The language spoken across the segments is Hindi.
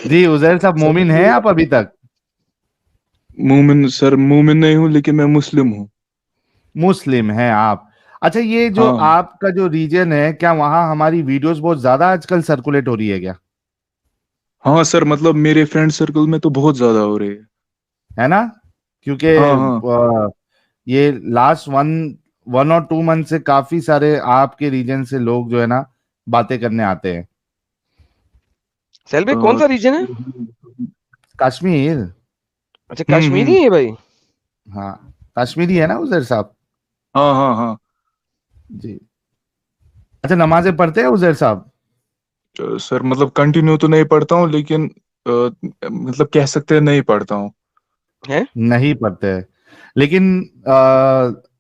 जी उजैर साहब, सर मोमिन है मतलब आप अभी तक? मोमिन सर, मोमिन नहीं हूँ लेकिन मैं मुस्लिम हूँ। मुस्लिम हैं आप? अच्छा, ये जो हाँ आपका जो रीजन है, क्या वहाँ हमारी वीडियोस बहुत ज्यादा आजकल सर्कुलेट हो रही है क्या? हाँ सर, मतलब मेरे फ्रेंड सर्कल में तो बहुत ज्यादा हो रही है। है ना? क्योंकि हाँ हाँ। ये लास्ट वन वन और टू मंथ से काफी सारे आपके रीजन से लोग जो है ना बातें करने आते हैं। सैल भाई कौन अ, सा रीजन है? कश्मीर। अच्छा कश्मीरी हम्म। है भाई। हाँ, कश्मीरी है ना उजैर साहब? हाँ हाँ हाँ। जी। अच्छा, नमाजें पढ़ते हैं उजैर साहब? सर मतलब कंटिन्यू तो नहीं पढ़ता हूँ, लेकिन मतलब कह सकते हैं नहीं पढ़ता हूँ। है। नहीं पढ़ते हैं, लेकिन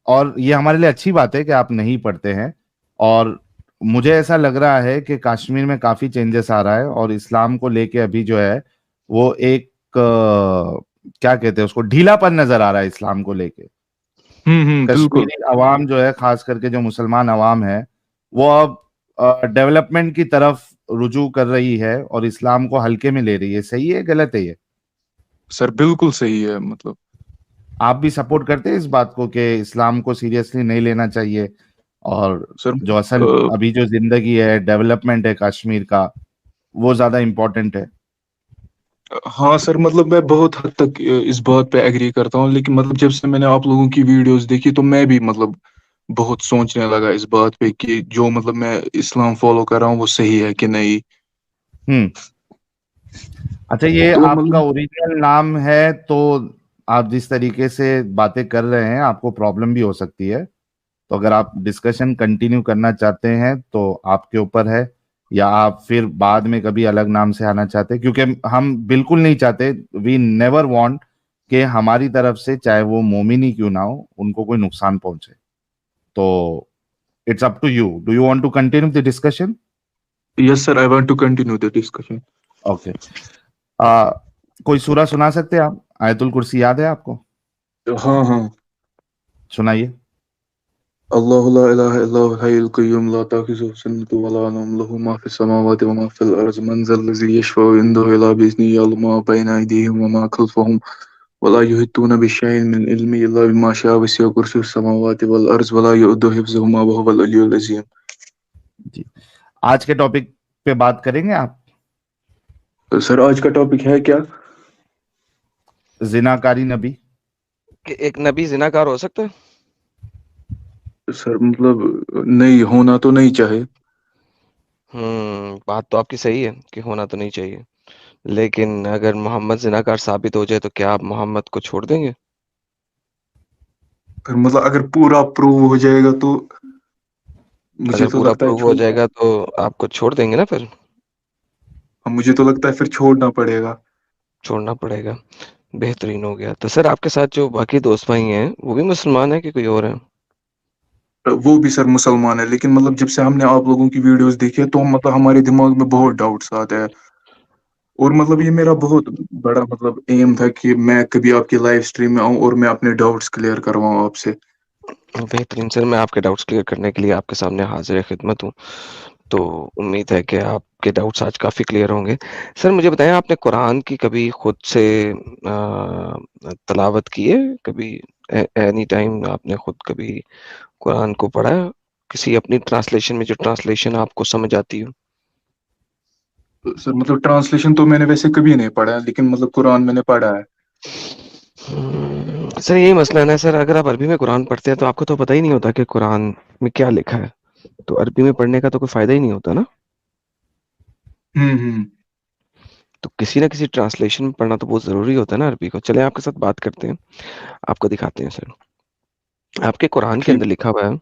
और ये हमारे लिए अच्छी बात है कि आप नहीं पढ़ते हैं। और मुझे ऐसा लग रहा है कि कश्मीर में काफी चेंजेस आ रहा है, और इस्लाम को लेके अभी जो है वो एक क्या कहते हैं उसको, ढीलापन नजर आ रहा है इस्लाम को लेके। बिल्कुल। कश्मीरी अवाम जो है, खास करके जो मुसलमान अवाम है, वो अब डेवलपमेंट की तरफ रुजू कर रही है और इस्लाम को हल्के में ले रही है। सही है गलत है ये? सर बिल्कुल सही है मतलब। आप भी सपोर्ट करते हैं इस बात को कि इस्लाम को सीरियसली नहीं लेना चाहिए, और सर जो असल अभी जो जिंदगी है, डेवलपमेंट है कश्मीर का, वो ज्यादा इम्पोर्टेंट है? हाँ सर, मतलब मैं बहुत हद तक इस बात पे एग्री करता हूँ, लेकिन मतलब जब से मैंने आप लोगों की वीडियोस देखी तो मैं भी मतलब बहुत सोचने लगा इस बात पे कि जो मतलब मैं इस्लाम फॉलो कर रहा हूँ वो सही है कि नहीं। हम्म। अच्छा, ये तो आपका मतलब ओरिजिनल नाम है, तो आप जिस तरीके से बातें कर रहे हैं आपको प्रॉब्लम भी हो सकती है। तो अगर आप डिस्कशन कंटिन्यू करना चाहते हैं तो आपके ऊपर है, या आप फिर बाद में कभी अलग नाम से आना चाहते हैं, क्योंकि हम बिल्कुल नहीं चाहते, वी नेवर वांट कि हमारी तरफ से, चाहे वो मोमिन ही क्यों ना हो, उनको कोई नुकसान पहुंचे। तो it's up to you, do you want to continue the discussion? Yes sir, I want to continue the discussion. Okay. आ कोई सूरा सुना सकते हैं आप? आयतुल कुर्सी याद है आपको? हाँ हाँ। सुनाइए। अल्लाहु ला इलाहा इल्लल्लाहुल हय्युल क़य्यूम ला ताखुज़ुहु सिनतुन व ला नौम लहु मा फ़िस समावाति व मा फ़िल अर्ज़ मन ज़ल लज़ी यशफ़अु इंदहु इल्ला बिइज़्निहि यअलमु मा बैना अयदीहिम व मा खल्फ़हुम व ला युहीतूना बिशैइन मिन इल्मिहि इल्ला बिमा शाअ वसिअ कुर्सियुहु समावाति वल अर्ज़ व ला यऊदुहु हिफ़्ज़ुहुमा व हुवल अलियुल अज़ीम। जी। आज के टॉपिक पे बात करेंगे आप? तो सर आज का टॉपिक है क्या? जिनाकारी नबी। कि एक नबी जिनाकार हो सकता है? सर मतलब नहीं होना तो नहीं चाहे। बात तो आपकी सही है कि होना तो नहीं चाहिए, लेकिन अगर मोहम्मद जिनाकार साबित हो जाए तो क्या आप मोहम्मद को छोड़ देंगे? फिर मतलब अगर पूरा प्रूव हो जाएगा तो मुझे अगर तो पूरा लगता है प्रूव हो छोड़। जाएगा तो आपको छोड़ देंगे ना फिर? मुझे तो लगता है फिर छोड़ना पड़ेगा। छोड़ना पड़ेगा। बेहतरीन हो गया। तो सर आपके साथ जो बाकी दोस्त भाई हैं वो भी मुसलमान हैं कि कोई और है? वो भी सर मुसलमान है, लेकिन मतलब जब से हमने आप लोगों की वीडियोस देखी है तो मतलब हमारे दिमाग में बहुत डाउट्स आते हैं। और मतलब ये मेरा बहुत बड़ा मतलब एम था कि मैं कभी आपकी लाइव स्ट्रीम में आऊं और मैं अपने डाउट्स क्लियर करवाऊं आपसे। बेहतरीन सर, मैं आपके डाउट्स क्लियर करने के लिए आपके सामने हाजिर खिदमत हूँ। तो उम्मीद है कि आपके डाउट्स आज काफ़ी क्लियर होंगे। सर मुझे बताएं, आपने कुरान की कभी खुद से तलावत की है? कभी एनी टाइम आपने खुद कभी कुरान को पढ़ा है? किसी अपनी ट्रांसलेशन में, जो ट्रांसलेशन आपको समझ आती हो? तो सर मतलब ट्रांसलेशन तो मैंने वैसे कभी नहीं पढ़ा है, लेकिन मतलब कुरान मैंने पढ़ा है। सर यही मसला है ना सर, अगर आप अरबी में कुरान पढ़ते हैं तो आपको तो पता ही नहीं होता कि कुरान में क्या लिखा है। तो अरबी में पढ़ने का तो कोई फायदा ही नहीं होता ना। हम्म। तो किसी ना किसी ट्रांसलेशन में पढ़ना तो बहुत ज़रूरी होता है ना अरबी को। चले आपके साथ बात करते हैं, आपको दिखाते हैं सर। आपके कुरान के ठीक। अंदर लिखा हुआ है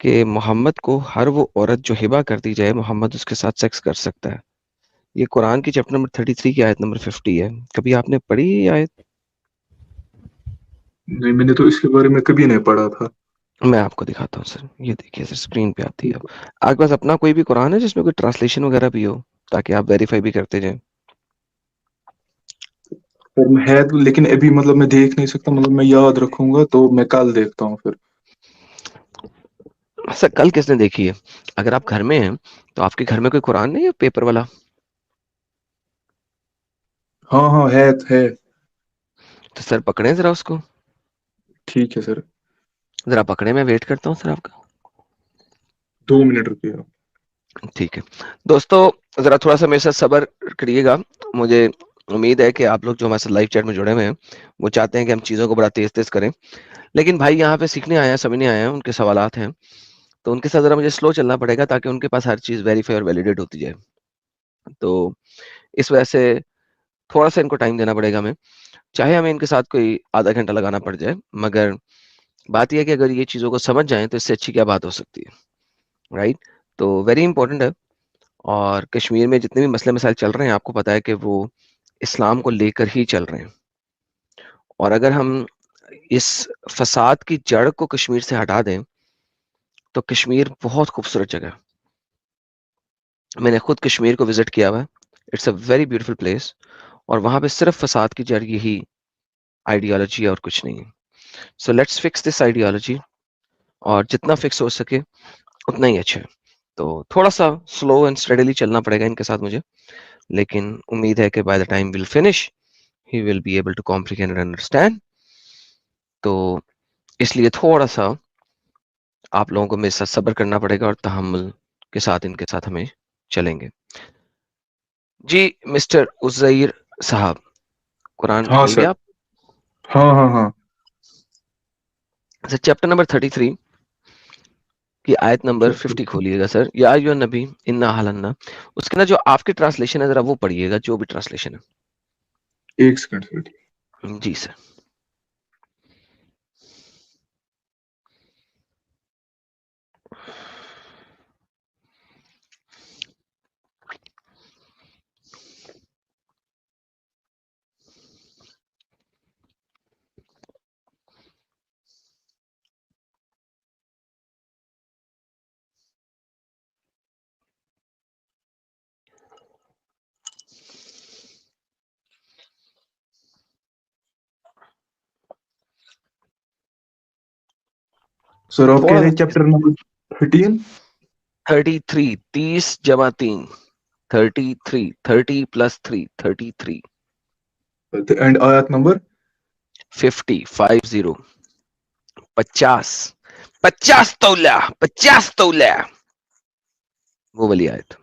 कि मोहम्मद को हर वो औरत जो हिबा कर दी जाए, मोहम्मद उसके साथ सेक्स कर सकता है। ये कुरान की चैप्टर नंबर 33 की आयत नंबर 50 है। कभी आपने पढ़ी ये आयत? नहीं, मैंने तो इसके बारे में कभी नहीं पढ़ा था। मैं आपको दिखाता हूँ सर, ये देखिए सर, स्क्रीन पे आती है अब। आपके पास अपना कोई भी कुरान है जिसमें कोई ट्रांसलेशन वगैरह भी हो, ताकि आप वेरीफाई भी करते जाएं? पर है तो, लेकिन अभी मतलब मैं देख नहीं सकता, मतलब मैं याद रखूंगा तो मैं कल देखता हूँ फिर। सर कल किसने देखी है? अगर आप घर में हैं तो आपके घर में कोई कुरान नहीं है पेपर वाला? हाँ हाँ है। तो सर पकड़े जरा उसको, ठीक है सर, जरा पकड़े, मैं वेट करता हूँ सर आपका। 2 मिनट रुकिए आप। ठीक है दोस्तों, जरा थोड़ा सा मेरे साथ सब्र करिएगा। मुझे उम्मीद है कि आप लोग जो हमारे साथ लाइव चैट में जुड़े हुए हैं वो चाहते हैं कि हम चीज़ों को बड़ा तेज तेज करें, लेकिन भाई यहाँ पे सीखने आए हैं, समझने आए हैं, उनके सवालात हैं, तो उनके साथ जरा मुझे स्लो चलना पड़ेगा ताकि उनके पास हर चीज़ वेरीफाई और वैलिडेट होती जाए। तो इस वजह से थोड़ा सा इनको टाइम देना पड़ेगा हमें, चाहे हमें इनके साथ कोई आधा घंटा लगाना पड़ जाए, मगर बात यह है कि अगर ये चीज़ों को समझ जाएं तो इससे अच्छी क्या बात हो सकती है, राइट? तो वेरी इंपॉर्टेंट है। और कश्मीर में जितने भी मसले मसाइल चल रहे हैं, आपको पता है कि वो इस्लाम को लेकर ही चल रहे हैं। और अगर हम इस फसाद की जड़ को कश्मीर से हटा दें तो कश्मीर बहुत खूबसूरत जगह है। मैंने खुद कश्मीर को विजिट किया हुआ है। It's a very beautiful place. और वहां पे सिर्फ फसाद की जड़ यही आइडियोलॉजी है और कुछ नहीं है। So let's fix this ideology, और जितना फिक्स हो सके उतना ही अच्छा है। तो थोड़ा सा स्लो एंड स्टेडीली चलना पड़ेगा इनके साथ मुझे, लेकिन उम्मीद है कि by the time will finish he will be able to comprehend and understand. तो इसलिए थोड़ा सा आप लोगों को मेरे साथ सब्र करना पड़ेगा और तहम्मुल के साथ इनके साथ हमें चलेंगे। जी मिस्टर उज़ैर साहब, कुरान हाँ खोलेंगे सर। आप? हाँ। सर चैप्टर नंबर 33 की आयत नंबर 50 खोलिएगा सर। या अय्युहा नबी इन्ना अहलन्ना, उसके ना जो आपकी ट्रांसलेशन है जरा वो पढ़िएगा, जो भी ट्रांसलेशन 1 सेकंड सर। है। जी सर। सर आप कह थोड़ा रहे सा हैं चैप्टर नंबर 13। 33, 30 + 3, 33, 30 + 3, 33, एंड आयत नंबर 50, 50, 50, 50 तौला, 50 तौला, वो वाली आयत।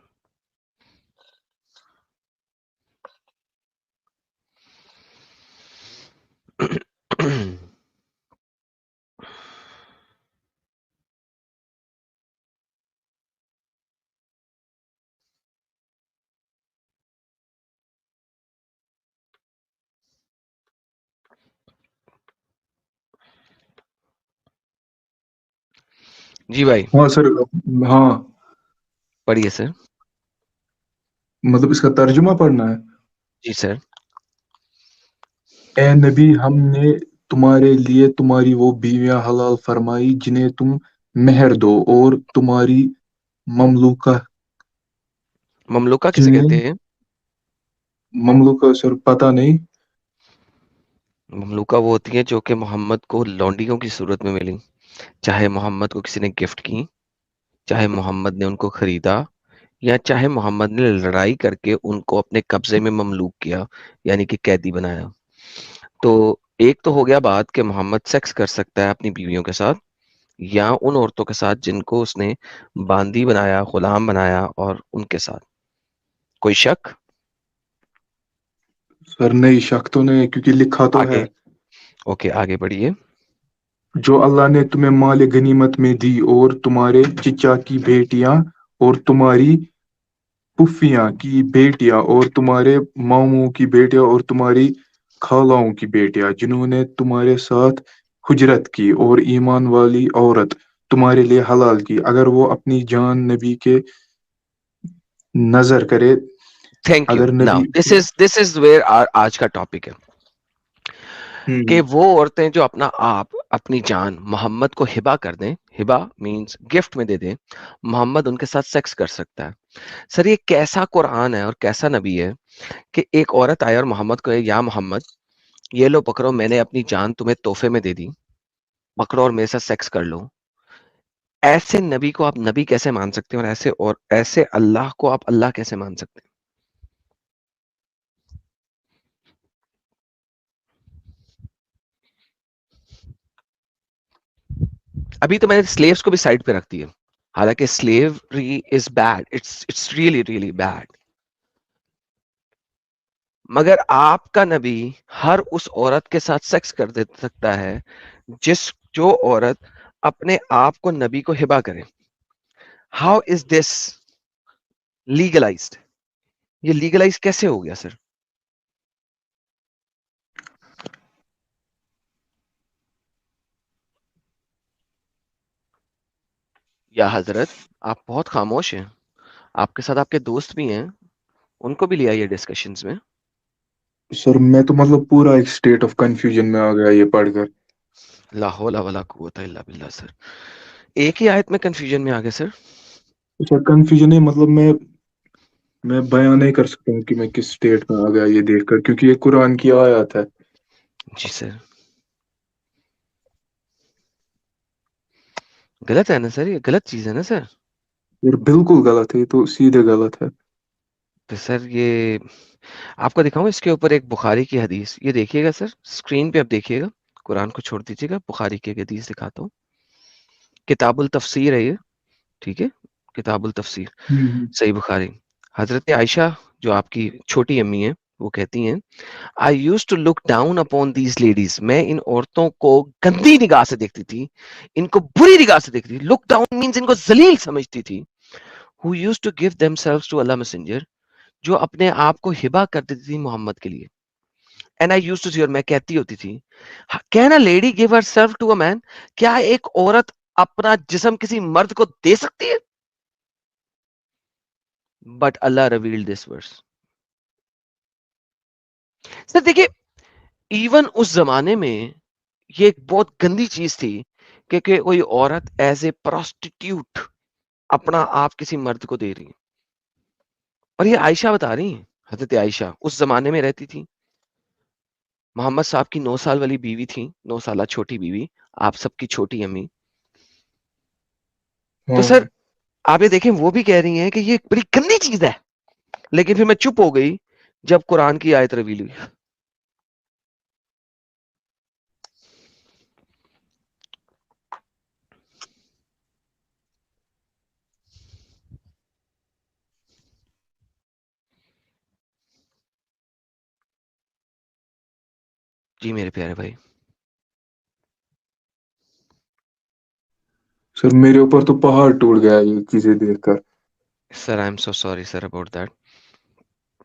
जी भाई, हाँ सर। हाँ, पढ़िए सर। मतलब इसका तर्जुमा पढ़ना है। जी सर। ए नबी, हमने तुम्हारे लिए तुम्हारी वो बीवियां हलाल फरमाई जिन्हें तुम मेहर दो, और तुम्हारी ममलूका, ममलूका किसे कहते जिन्हें हैं? ममलूका सर पता नहीं। ममलूका वो होती है जो कि मोहम्मद को लौंडियों की सूरत में मिली, चाहे मोहम्मद को किसी ने गिफ्ट की, चाहे मोहम्मद ने उनको खरीदा, या चाहे मोहम्मद ने लड़ाई करके उनको अपने कब्जे में ममलूक किया, यानी कि कैदी बनाया। तो एक तो हो गया बात कि मोहम्मद सेक्स कर सकता है अपनी बीवियों के साथ या उन औरतों के साथ जिनको उसने बांदी बनाया, गुलाम बनाया, और उनके साथ कोई शक? सर नहीं, शक तो नहीं, क्योंकि लिखा तो आगे, है। ओके आगे बढ़िए। जो अल्लाह ने तुम्हें माल गनीमत में दी, और तुम्हारे चिचा की बेटियां, और तुम्हारी पुफियां की बेटियां, और तुम्हारे मामू की बेटियां, और तुम्हारी खालाओं की बेटियां, जिन्होंने तुम्हारे साथ हुजरत की, और ईमान वाली औरत तुम्हारे लिए हलाल की, अगर वो अपनी जान नबी के नजर करे। Thank you. अगर now Nabi. This is where आज का टॉपिक है कि हम्म। वो औरतें जो अपना आप, अपनी जान मोहम्मद को हिबा कर दें, हिबा मींस गिफ्ट में दे दें, मोहम्मद उनके साथ सेक्स कर सकता है। सर ये कैसा कुरान है और कैसा नबी है कि एक औरत आए और मोहम्मद को, या मोहम्मद ये लो पकड़ो, मैंने अपनी जान तुम्हें तोहफे में दे दी, पकड़ो और मेरे साथ सेक्स कर लो। ऐसे नबी को आप नबी कैसे मान सकते हैं, और ऐसे अल्लाह को आप अल्लाह कैसे मान सकते हैं? अभी तो मैंने स्लेव्स को भी साइड पे रख दिया, हालांकि slavery is bad, it's really really bad, मगर आपका नबी हर उस औरत के साथ सेक्स कर दे सकता है जो औरत अपने आप को नबी को हिबा करे। How is this legalised? ये लीगलाइज कैसे हो गया सर? या हजरत, आप बहुत खामोश हैं, आपके साथ आपके दोस्त भी हैं, उनको भी ले आइए डिस्कशंस में। सर मैं तो मतलब पूरा एक स्टेट ऑफ कंफ्यूजन में आ गया ये पढ़कर। ला हौला वला कुव्वता इल्ला बिल्लाह सर, एक ही आयत में कंफ्यूजन में आ गए सर। सर कंफ्यूजन है, मतलब मैं बयान नहीं कर सकता हूँ कि मैं किस स्टेट में आ गया ये देखकर, क्योंकि ये कुरान की आयत है। जी सर, गलत है ना सर, ये गलत चीज है ना सर। ये बिल्कुल गलत है, ये तो सीधे गलत है। तो सर ये आपको दिखाऊं इसके ऊपर एक बुखारी की हदीस, ये देखिएगा सर स्क्रीन पे, आप देखिएगा, कुरान को छोड़ दीजिएगा, बुखारी की एक हदीस दिखाता हूँ, किताबुल तफसीर है ये, ठीक है, किताबुल तफसीर, हम्म। सही बुखारी। हजरत आयशा जो आपकी छोटी अम्मी है, वो कहती हैं, I use to look down upon these ladies, मैं इन औरतों को गंदी निगाह से देखती थी, इनको बुरी निगाह से देखती थी, लुक डाउन मीन्स इनको जलील समझती थी, who use to give themselves to Allah messenger, जो अपने आप को हिबा कर देती थी मोहम्मद के लिए। And I used to see, और मैं कहती होती थी, can a lady give herself to a man, क्या एक औरत अपना जिस्म किसी मर्द को दे सकती है? But Allah revealed this verse. Sir देखिए, इवन उस जमाने में ये एक बहुत गंदी चीज थी कि कोई औरत एज ए प्रोस्टिट्यूट अपना आप किसी मर्द को दे रही है। और ये आयशा बता रही है, हजरत आयशा उस जमाने में रहती थी, मोहम्मद साहब की 9 साल वाली बीवी थी, 9 साल छोटी बीवी, आप सबकी छोटी अम्मी। तो सर हाँ। आप ये देखें, वो भी कह रही हैं कि ये बड़ी गंदी चीज है, लेकिन फिर मैं चुप हो गई जब कुरान की आयत रिवील हुई। जी मेरे प्यारे भाई। सर मेरे ऊपर तो पहाड़ टूट गया ये चीजें देखकर। Sir I am so sorry sir about that,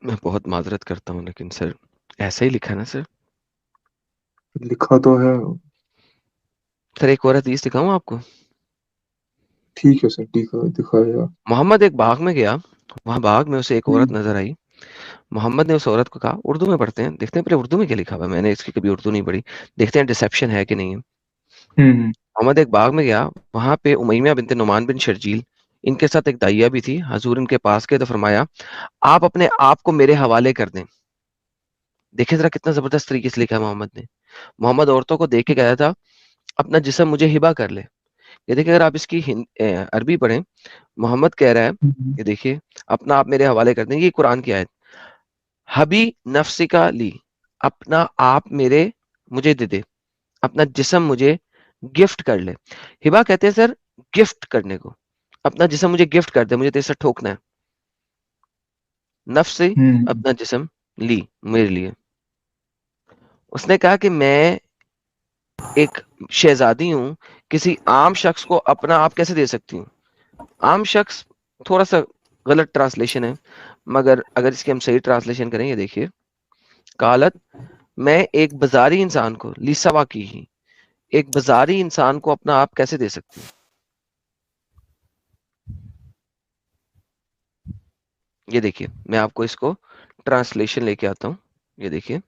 मैं बहुत माजरत करता हूँ, लेकिन सर ऐसा ही लिखा है ना सर। लिखा तो है। सर एक और हदीस दिखाऊं आपको। ठीक है सर, दिखाया। मोहम्मद एक बाग में गया, वहां बाग में उसे एक औरत हम्म। नजर आई। मोहम्मद ने उस औरत को कहा, उर्दू में पढ़ते हैं, देखते हैं पहले उर्दू में क्या लिखा हुआ है, मैंने इसकी कभी उर्दू नहीं पढ़ी, देखते हैं डिसेप्शन है कि नहीं है। हम्म। मोहम्मद एक बाग में गया, वहां पे उमैया बिनते नुमान बिन शर्जील, इनके साथ एक दाइया भी थी, हजूर इनके पास गए तो फरमाया, आप अपने आप को मेरे हवाले कर दें। देखिए जरा कितना जबरदस्त तरीके से लिखा है मोहम्मद ने। मोहम्मद औरतों को देख के कहता था, अपना जिस्म मुझे हिबा कर ले। ये देखिए, अगर आप इसकी अरबी पढ़ें, मोहम्मद कह रहा है, हम्म। ये देखिए, अपना आप मेरे हवाले कर दें, ये कुरान की आयत, हबी नफ्सिका ली, अपना आप मेरे मुझे दे दे, अपना जिस्म मुझे गिफ्ट कर ले। हिबा कहते हैं सर गिफ्ट करने को, अपना जिस्म मुझे गिफ्ट कर दे, मुझे तेरे से ठोकना है। नफ्स से हम्म। अपना जिस्म ली मेरे लिए। उसने कहा कि मैं एक शहजादी हूं, किसी आम शख्स को अपना आप कैसे दे सकती हूँ? आम शख्स थोड़ा सा गलत ट्रांसलेशन है, मगर अगर इसकी हम सही ट्रांसलेशन करें, ये देखिए, कालत, मैं एक बाजारी इंसान को, लिसवा की ही, एक बाजारी इंसान को अपना आप कैसे दे सकती हूँ? ये देखिए, मैं आपको इसको ट्रांसलेशन लेके आता हूँ, ये देखिए,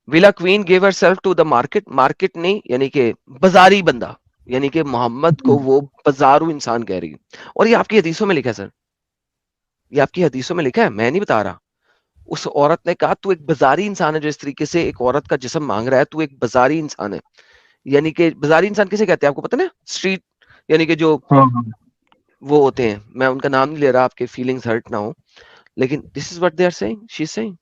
विला queen give herself to the market, market नहीं यानी कि बाजारी बंदा, यानी कि मोहम्मद को वो बाजारू इंसान कह रही है। और ये आपकी हदीसों में लिखा है सर, ये आपकी हदीसों में लिखा है, मैं नहीं बता रहा। उस औरत ने कहा, तू एक बाजारी इंसान है जो इस तरीके से एक औरत का जिस्म मांग रहा है, तू एक बाजारी इंसान है। यानी कि बाजारी इंसान किसे कहते हैं आपको पता ना? स्ट्रीट, यानी कि जो हाँ हाँ। वो होते हैं, मैं उनका नाम नहीं ले रहा, आपके फीलिंग्स हर्ट ना हो, लेकिन this is what they are saying, she is saying,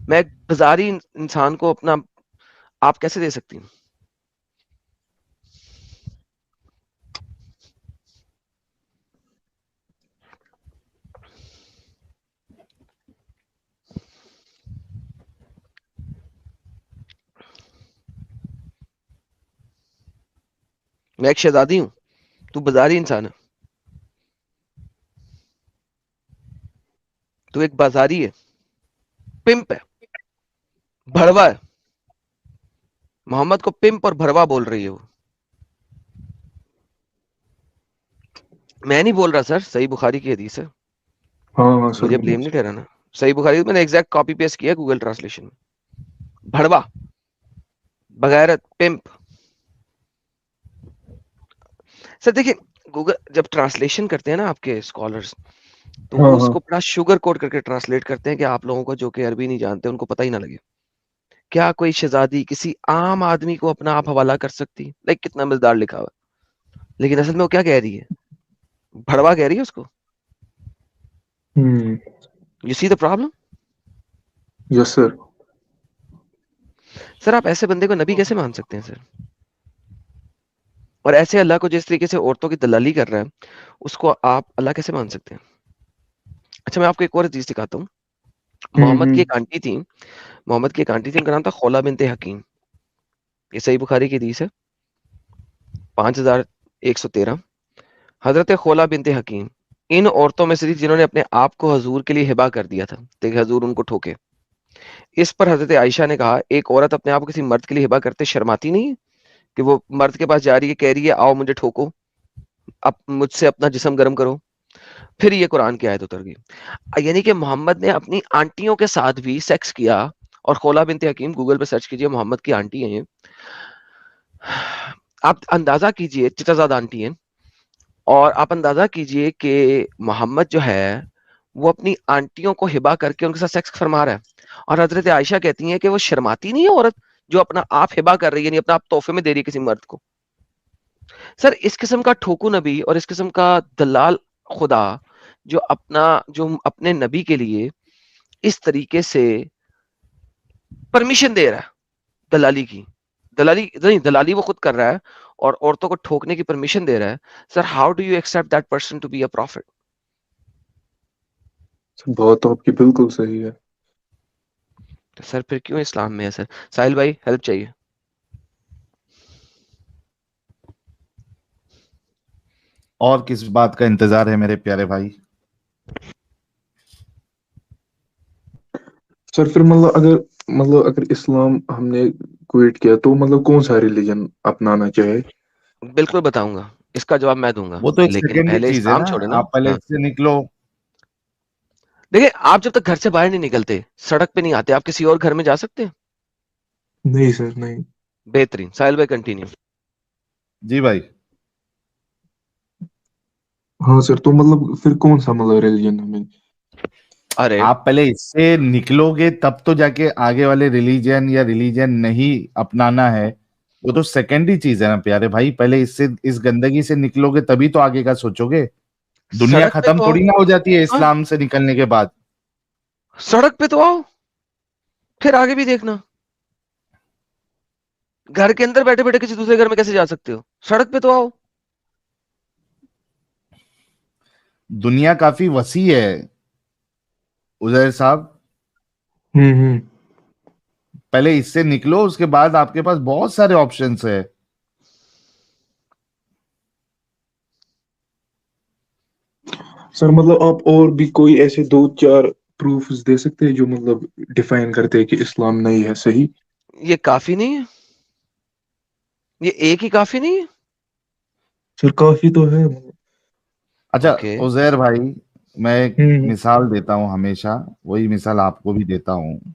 मैं एक बाजारी इंसान को अपना आप कैसे दे सकती हूँ? मैं एक शहजादी हूं, तू बाजारी इंसान है, तू एक बाजारी है, पिंप है, भड़वा है। मोहम्मद को पिंप और भड़वा बोल रही है वो। मैं नहीं बोल रहा सर, सही बुखारी की हदीस है, हाँ हाँ सर, मुझे ब्लेम नहीं ठहराना। सही बुखारी मैंने एग्जैक्ट कॉपी पेस्ट किया गूगल ट्रांसलेशन में। भड़वा, बगैरत, पिंप। सर देखिए, गूगल जब ट्रांसलेशन करते हैं ना आपके स्कॉलर्स, तो हाँ वो हाँ। उसको बड़ा शुगर कोट करके ट्रांसलेट करते हैं कि आप लोगों को जो कि अरबी नहीं जानते उनको पता ही ना लगे। क्या कोई शहजादी किसी आम आदमी को अपना आप हवाला कर सकती? लाइक कितना मजेदार लिखा हुआ है। लेकिन असल में वो क्या कह रही है? भड़वा कह रही है उसको। Hmm. You see the problem? Yes sir. Sir आप ऐसे बंदे को नबी कैसे मान सकते हैं सर? और ऐसे अल्लाह को जिस तरीके से औरतों की दलाली कर रहा है, उसको आप अल्लाह कैसे मान सकते हैं? अच्छा, मैं आपको एक और चीज दिखाता हूँ। मोहम्मद की हम्म। एक आंटी थी, मोहम्मद की एक आंटी थी, उनका नाम था खौला बिनते हकीम। ये सही बुखारी की हदीस है, 5113। हजरत खौला बिनते हकीम इन औरतों में से थी जिन्होंने अपने आप को हजूर के लिए हिबा कर दिया था ताकि हजूर उनको ठोके। इस पर हजरत आयशा ने कहा, एक औरत अपने आप को किसी मर्द के लिए हिबा करते शर्माती नहीं है कि वो मर्द के पास जा रही है, कह रही है आओ मुझे ठोको, अब मुझसे अपना जिस्म गर्म करो। फिर ये कुरान की आयत उतर गई। यानी कि मोहम्मद ने अपनी आंटियों के साथ भी सेक्स किया। और खौला बिनते हकीम, गूगल पे सर्च कीजिए, मोहम्मद की आंटी है ये। आप अंदाजा कीजिए, चिताजाद आंटी है। और आप अंदाजा कीजिए कि मोहम्मद जो है वो अपनी आंटियों को हिबा करके उनके साथ सेक्स फरमा रहा है। और हजरत आयशा कहती हैं कि वो शर्माती नहीं है औरत जो अपना आप हिबा कर रही है, यानी अपना आप तोहफे में दे रही है किसी मर्द को। सर इस किस्म का ठोकू नबी और इस किस्म का दलाल खुदा जो अपने नबी के लिए इस तरीके से परमिशन दे रहा है दलाली की, दलाली नहीं, दलाली वो खुद कर रहा है और औरतों को ठोकने की परमिशन दे रहा है। Sir how do you accept that person to be a prophet? बात तो आपकी बिल्कुल सही है। तो सर फिर क्यों इस्लाम में है सर? साहिल भाई हेल्प चाहिए। और किस बात का इंतजार है मेरे प्यारे भाई? सर फिर मतलब अगर इस्लाम हमने क्विट किया तो मतलब कौन सा रिलीजन अपनाना चाहे? बिल्कुल बताऊंगा, इसका जवाब मैं दूंगा, वो तो एक लेकिन सेकेंडरी पहले चीज है इस्लाम ना, छोड़े ना। आप पहले हाँ, इससे निकलो। देखिए आप जब तक घर से बाहर नहीं निकलते, सड़क पे नहीं आते, आप किसी और घर में जा सकते हैं? नहीं सर, नहीं। बेहतरीन, साहिल भाई कंटिन्यू। जी भाई। हाँ सर, तो मतलब फिर कौन सा मतलब रिलीजन हमें? अरे आप पहले इससे निकलोगे तब तो जाके आगे वाले रिलीजन या रिलीजन नहीं अपनाना है, वो तो सेकेंडरी चीज है ना प्यारे भाई। पहले इससे, इस गंदगी से निकलोगे तभी तो आगे का सोचोगे। दुनिया सड़क पे खत्म तो आओ। थोड़ी ना हो जाती है हाँ, इस्लाम से निकलने के बाद। सड़क पे तो आओ, फिर आगे भी देखना। घर के अंदर बैठे बैठे किसी दूसरे घर में कैसे जा सकते हो? सड़क पे तो आओ। दुनिया काफी वसी है उजैर साहब। हम्म। पहले इससे निकलो, उसके बाद आपके पास बहुत सारे ऑप्शंस है। सर मतलब आप और भी कोई ऐसे दो चार प्रूफ्स दे सकते हैं जो मतलब डिफाइन करते हैं कि इस्लाम नहीं है सही? ये काफी नहीं है? ये एक ही काफी नहीं है? सर काफी तो है। अच्छा ओके। उजैर भाई, मैं एक हम्म। मिसाल देता हूँ हमेशा, वही मिसाल आपको भी देता हूँ।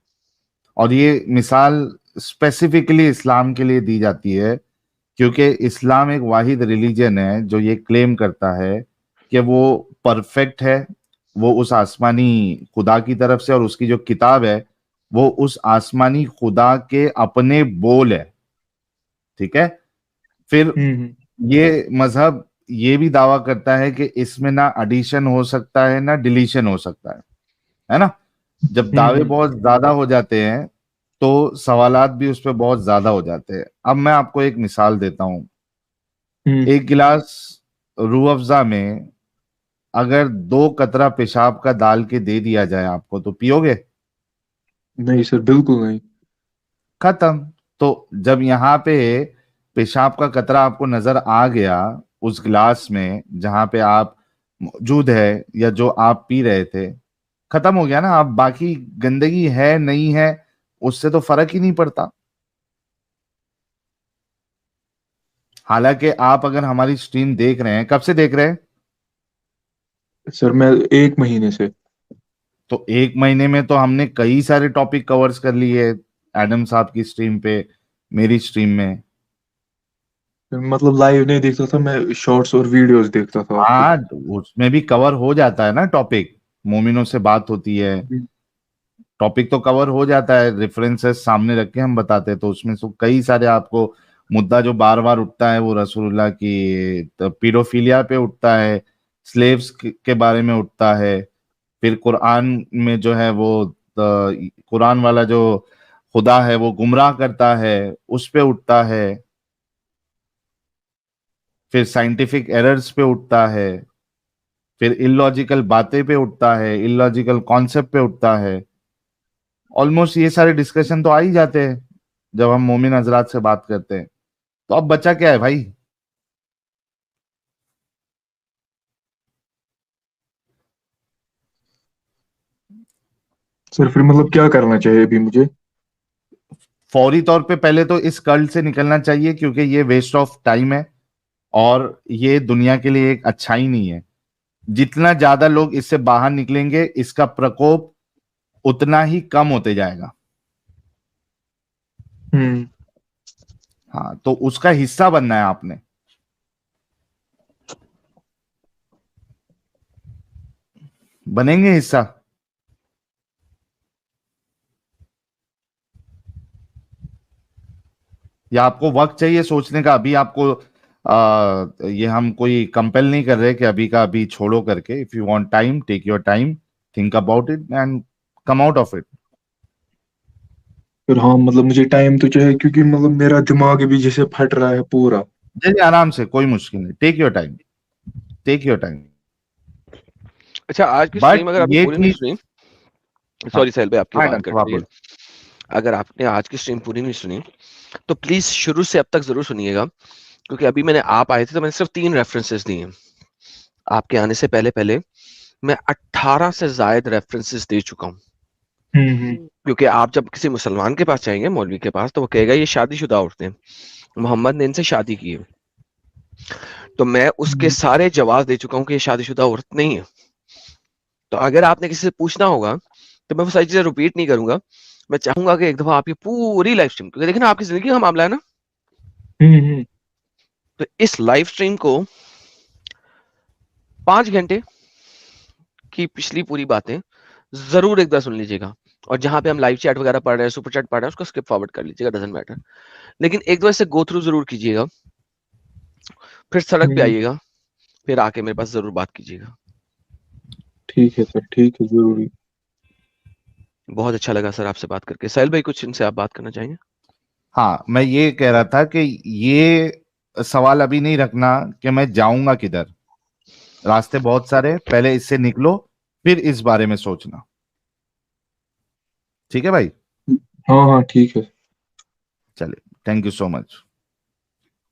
और ये मिसाल स्पेसिफिकली इस्लाम के लिए दी जाती है, क्योंकि इस्लाम एक वाहिद रिलीजन है जो ये क्लेम करता है कि वो परफेक्ट है। वो उस आसमानी खुदा की तरफ से, और उसकी जो किताब है वो उस आसमानी खुदा के अपने बोल है। ठीक है। फिर हम्म। ये मजहब ये भी दावा करता है कि इसमें ना एडिशन हो सकता है ना डिलीशन हो सकता है ना। जब दावे हम्म। बहुत ज्यादा हो जाते हैं तो सवालात भी उस पर बहुत ज्यादा हो जाते हैं। अब मैं आपको एक मिसाल देता हूं। हम्म। एक गिलास रूह अफ़ज़ा में अगर 2 कतरा पेशाब का डाल के दे दिया जाए आपको, तो पियोगे? नहीं सर, बिल्कुल नहीं। खत्म। तो जब यहाँ पे पेशाब का कतरा आपको नजर आ गया उस गिलास में जहां पे आप मौजूद है या जो आप पी रहे थे, खत्म हो गया ना। आप बाकी गंदगी है नहीं है उससे तो फर्क ही नहीं पड़ता। हालांकि आप अगर हमारी स्ट्रीम देख रहे हैं, कब से देख रहे हैं? सर मैं 1 महीने से। तो 1 महीने में तो हमने कई सारे टॉपिक कवर्स कर लिए एडम साहब की स्ट्रीम पे, मेरी स्ट्रीम में। मतलब लाइव नहीं देखता था मैं, शॉर्ट्स और वीडियोस देखता था आपकी। हाँ, उसमें भी कवर हो जाता है ना टॉपिक। मोमिनों से बात होती है, टॉपिक तो कवर हो जाता है, रेफरेंसेस सामने रख के हम बताते हैं। तो उसमें से कई सारे आपको मुद्दा जो बार बार उठता है वो रसूलुल्लाह की पीडोफिलिया पे उठता है, स्लेव्स के बारे में उठता है। फिर कुरान में जो है वो कुरान वाला जो खुदा है वो गुमराह करता है, उस पे उठता है। फिर साइंटिफिक एरर्स पे उठता है। फिर इलॉजिकल बातें पे उठता है, इलॉजिकल कॉन्सेप्ट पे उठता है। ऑलमोस्ट ये सारे डिस्कशन तो आ ही जाते हैं जब हम मोमिन हजरात से बात करते हैं। तो अब बचा क्या है भाई? सर फिर मतलब क्या करना चाहिए अभी मुझे? फौरी तौर पे पहले तो इस कर्ल से निकलना चाहिए, क्योंकि ये वेस्ट ऑफ टाइम है और ये दुनिया के लिए एक अच्छाई नहीं है। जितना ज्यादा लोग इससे बाहर निकलेंगे, इसका प्रकोप उतना ही कम होते जाएगा। हम्म। हाँ, तो उसका हिस्सा बनना है आपने। बनेंगे हिस्सा? या आपको वक्त चाहिए सोचने का? अभी आपको ये हम कोई कंपेल नहीं कर रहे कि अभी का अभी छोड़ो करके। If you want time, take your time, think about it and come out of it. फिर हाँ मतलब मुझे टाइम तो चाहिए, क्योंकि मतलब मेरा दिमाग भी जैसे फट रहा है पूरा। जी आराम से, कोई मुश्किल नहीं। Take your time, take your time. अच्छा, आज की बट स्ट्रीम अगर आपने ये पूरी नहीं चीज, सुनी, हाँ सॉरी साहिल भाई आपकी हाँ बात डॉक्टर कट आप रही है, बोलो। अगर आपने आज की स्ट्रीम पूरी नहीं सुनी तो प्लीज शुरू से अब तक जरूर सुनिएगा, क्योंकि अभी मैंने आप आए थे तो मैंने सिर्फ 3 रेफरेंसेस दिए हैं। आपके आने से पहले पहले मैं 18 से ज्यादा रेफरेंसेस दे चुका हूँ। हम्म। क्योंकि आप जब किसी मुसलमान के पास जाएंगे, मौलवी के पास, तो वो कहेगा ये शादीशुदा औरतें हैं, मोहम्मद ने इनसे शादी की है। तो मैं उसके सारे जवाब दे चुका हूँ कि ये शादीशुदा औरत नहीं है। तो अगर आपने किसी से पूछना होगा तो मैं वो सारी चीजें रिपीट नहीं करूंगा। मैं चाहूंगा कि एक दफा आपकी पूरी लाइव स्ट्रीम, क्योंकि देखिए ना आपकी जिंदगी का मामला है ना, हम्म। तो इस लाइव स्ट्रीम को 5 घंटे की पिछली पूरी बातें जरूर एक बार सुन लीजिएगा। और जहां पे हम लाइव चैट वगैरह पढ़ रहे हैं, सुपर चैट पढ़ रहे हैं, उसको स्किप फॉरवर्ड कर लीजिएगा, डजेंट मैटर। लेकिन एक दो ऐसे गो थ्रू जरूर कीजिएगा, फिर सड़क पे हम्म। आइएगा, फिर आके मेरे पास जरूर बात कीजिएगा। ठीक है सर, ठीक है, जरूरी। बहुत अच्छा लगा सर आपसे बात करके। साहिल भाई कुछ इनसे आप बात करना चाहेंगे? हाँ, मैं ये कह रहा था कि ये सवाल अभी नहीं रखना कि मैं जाऊंगा किधर। रास्ते बहुत सारे हैं, पहले इससे निकलो, फिर इस बारे में सोचना। ठीक है भाई? हाँ हाँ ठीक है। चलिए, thank you so much.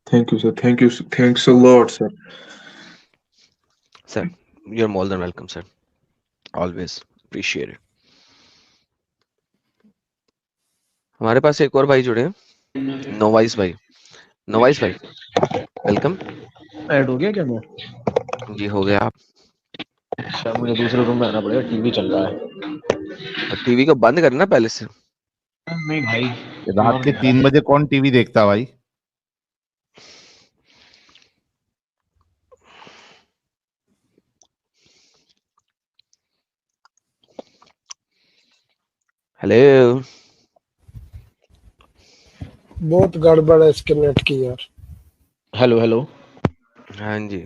Thank you sir, thank you, thanks a lot sir. Sir you are more than welcome sir, always appreciate it. हमारे पास एक और भाई जुड़े हैं, नोवाइस भाई। नोवाइस भाई वेलकम। ऐड हो गया क्या मैं? जी हो गया। आप अच्छा, मुझे दूसरे रूम में आना पड़ेगा, टीवी चल रहा है। टीवी को बंद करना पहले से। नहीं भाई, रात और के नहीं आ 3 बजे कौन टीवी देखता है भाई? हेलो। बहुत गड़बड़ है इसके नेट की यार। Hello hello. हाँ जी।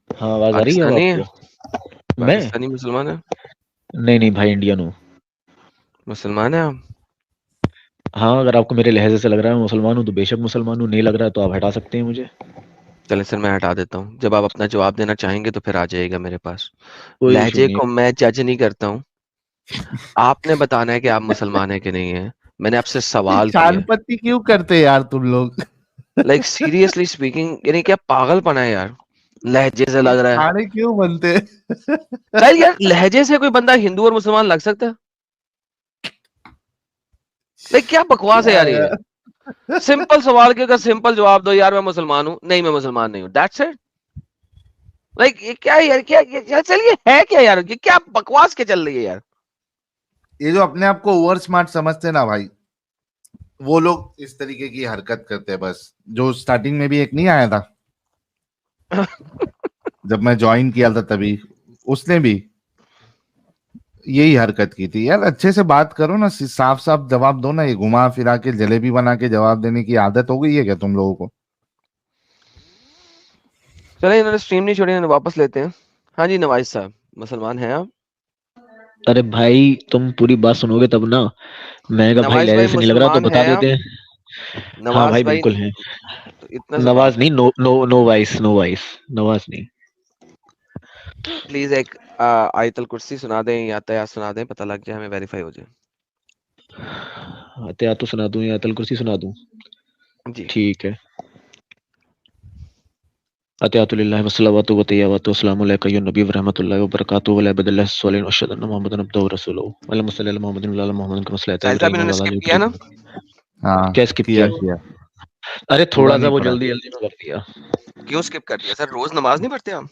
हाँ, आवाज आ रही है अब पाकिस्तानी है? आपको? मैं? पाकिस्तानी मुसलमान है? नहीं नहीं भाई, इंडियन हूँ। मुसलमान है आप? हाँ, अगर आपको मेरे लहजे से लग रहा है मैं मुसलमान हूँ तो बेशक मुसलमान हूँ, नहीं लग रहा है तो आप हटा सकते हैं मुझे। चले सर मैं हटा देता हूँ, जब आप अपना जवाब देना चाहेंगे तो फिर आ जाइएगा मेरे पास। कोई इशू लहजे नहीं को मैं जज नहीं करता हूँ, आपने बताना है कि आप मुसलमान है कि नहीं है। मैंने आपसे ये सवाल किया है। चांदपत्ती क्यों करते हैं यार तुम लोग? लाइक सीरियसली स्पीकिंग, यानी क्या पागलपना है यार, लहजे से लग रहा है। खाने क्यों बनते हैं? साहिल यार, लहजे से कोई बंदा हिंदू और मुसलमान लग सकता है? लाइक क्या बकवास है क्या यार ये। सिंपल सवाल के अगर सिंपल जवाब दो, यार मैं मुसलमान हूँ, नहीं मैं मुसलमान नहीं हूँ, दैट्स इट। लाइक ये क्या है यार, क्या चलिए है क्या यार, ये क्या बकवास के चल रही है यार। ये जो अपने आप को ओवर स्मार्ट समझते हैं ना भाई, वो लोग इस तरीके की हरकत करते हैं। बस जो स्टार्टिंग में भी एक नहीं आया था, जब मैं ज्वाइन किया था तभी उसने भी यही हरकत की थी। यार अच्छे से बात करो ना, साफ साफ जवाब दो ना। ये घुमा फिरा के जलेबी बना के जवाब देने की आदत हो गई है क्या तुम लोगों को? चले इन्होंने स्ट्रीम नहीं छोड़ी, इन्होंने वापस लेते हैं। हाँ जी नवाज साहब, मुसलमान हैं आप? अरे भाई तुम पूरी बात सुनोगे तब ना। मैं कहा भाई नवाज लहजे भाई से नहीं लग रहा तो मुसलमान बता हैं आप? देते हैं। हाँ नवाज भाई भाई, बिल्कुल है। तो इतना सा नवाज बात है, नहीं, no no no vice, no vice, नवाज नहीं। प्लीज एक आयतल कुर्सी सुना दें या तया सुना दें, पता लग जाए, हमें वेरीफाई हो जाए। या तो सुना दूं या अतल कुर्सी सुना दूं? जी ठीक है। अतयातुलिल्लाहि वस्सलावतु व तय्यबातु अस्सलामु अलैका या नबी व रहमतुल्लाहि व बरकातुहु व ला इबादिल्लाहि सॉलिहीन व अशहदु अन्ना मुहम्मदन अब्दुहु व रसूलुहु अल्लाहुम्मा सल्लि अला मुहम्मदिन व अला मुहम्मदिन कमा सल्लैता साहिल अला साहब, इब्राहीम इन्होंने व अला स्किप आलि किया ना? इब्राहीम। हाँ क्या स्किप किया किया? किया। अरे पूरा थोड़ा सा नहीं वो पड़ा। जल्दी जल्दी में कर दिया। क्यों स्किप कर दिया सर? रोज नमाज नहीं पढ़ते हम?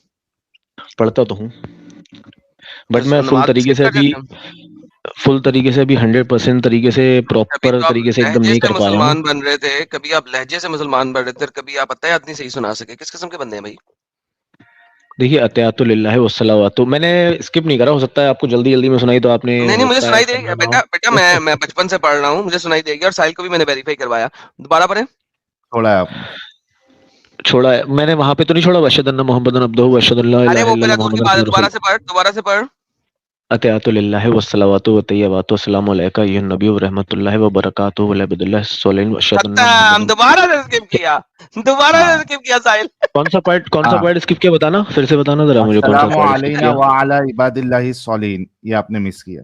पढ़ता तो हूँ, तो बट मैं फुल नमाज तरीके स्किप से कर अभी देते हम? 100% तरीके से कभी प्रॉपर तो आप तरीके से एकदम लहजे नहीं से कर पा रहा हूँ। मुसलमान बन रहे थे, कभी आप लहजे से मुसलमान बन रहे थे, और कभी आप अत्तहियात नहीं सही सुना सके। किस किस्म के बंदे हैं भाई? देखिए अतयातुलिल्लाहि वस्सलावतु मैंने स्किप नहीं करा। हो सकता है आपको जल्दी जल्दी में सुनाई तो आपने, नहीं नहीं, हो मुझे सकता है सुनाई देगी समझा ना बेटा, हो। बेटा मैं बचपन से पढ़ रहा हूँ, मुझे सुनाई देगी। और साहिल को भी मैंने वेरीफाई करवाया। दोबारा पढ़े। छोड़ा है आपने? छोड़ा है मैंने, वहां पे तो नहीं छोड़ा। अशहदु अन्ना मुहम्मदन अब्दुहु व अशहदु अल्ला अरे इलाहा वो पहले इल्लल्लाह दूर की मुहम्मदन बात है, रसूलुहु दोबारा से पढ़, दोबारा से पढ़। अतयातुलिल्लाहि वस्सलावतु व तय्यबातु अस्सलामु अलैका अय्युहन नबी व रहमतुल्लाहि व बरकातुहु व ला इबादिल्लाहि सॉलिहीन व अशहदु अन्ना खत्म, मुहम्मदन। दोबारा से स्किप किया, दोबारा से हाँ स्किप किया साहिल। कौन सा हाँ। पार्ट स्किप किया? बताना, फिर से बताना जरा मुझे, कौन सा अस्सलामु पार्ट स्किप अलैना किया? व अला इबादिल्लाहि सॉलिहीन, ये आपने मिस किया।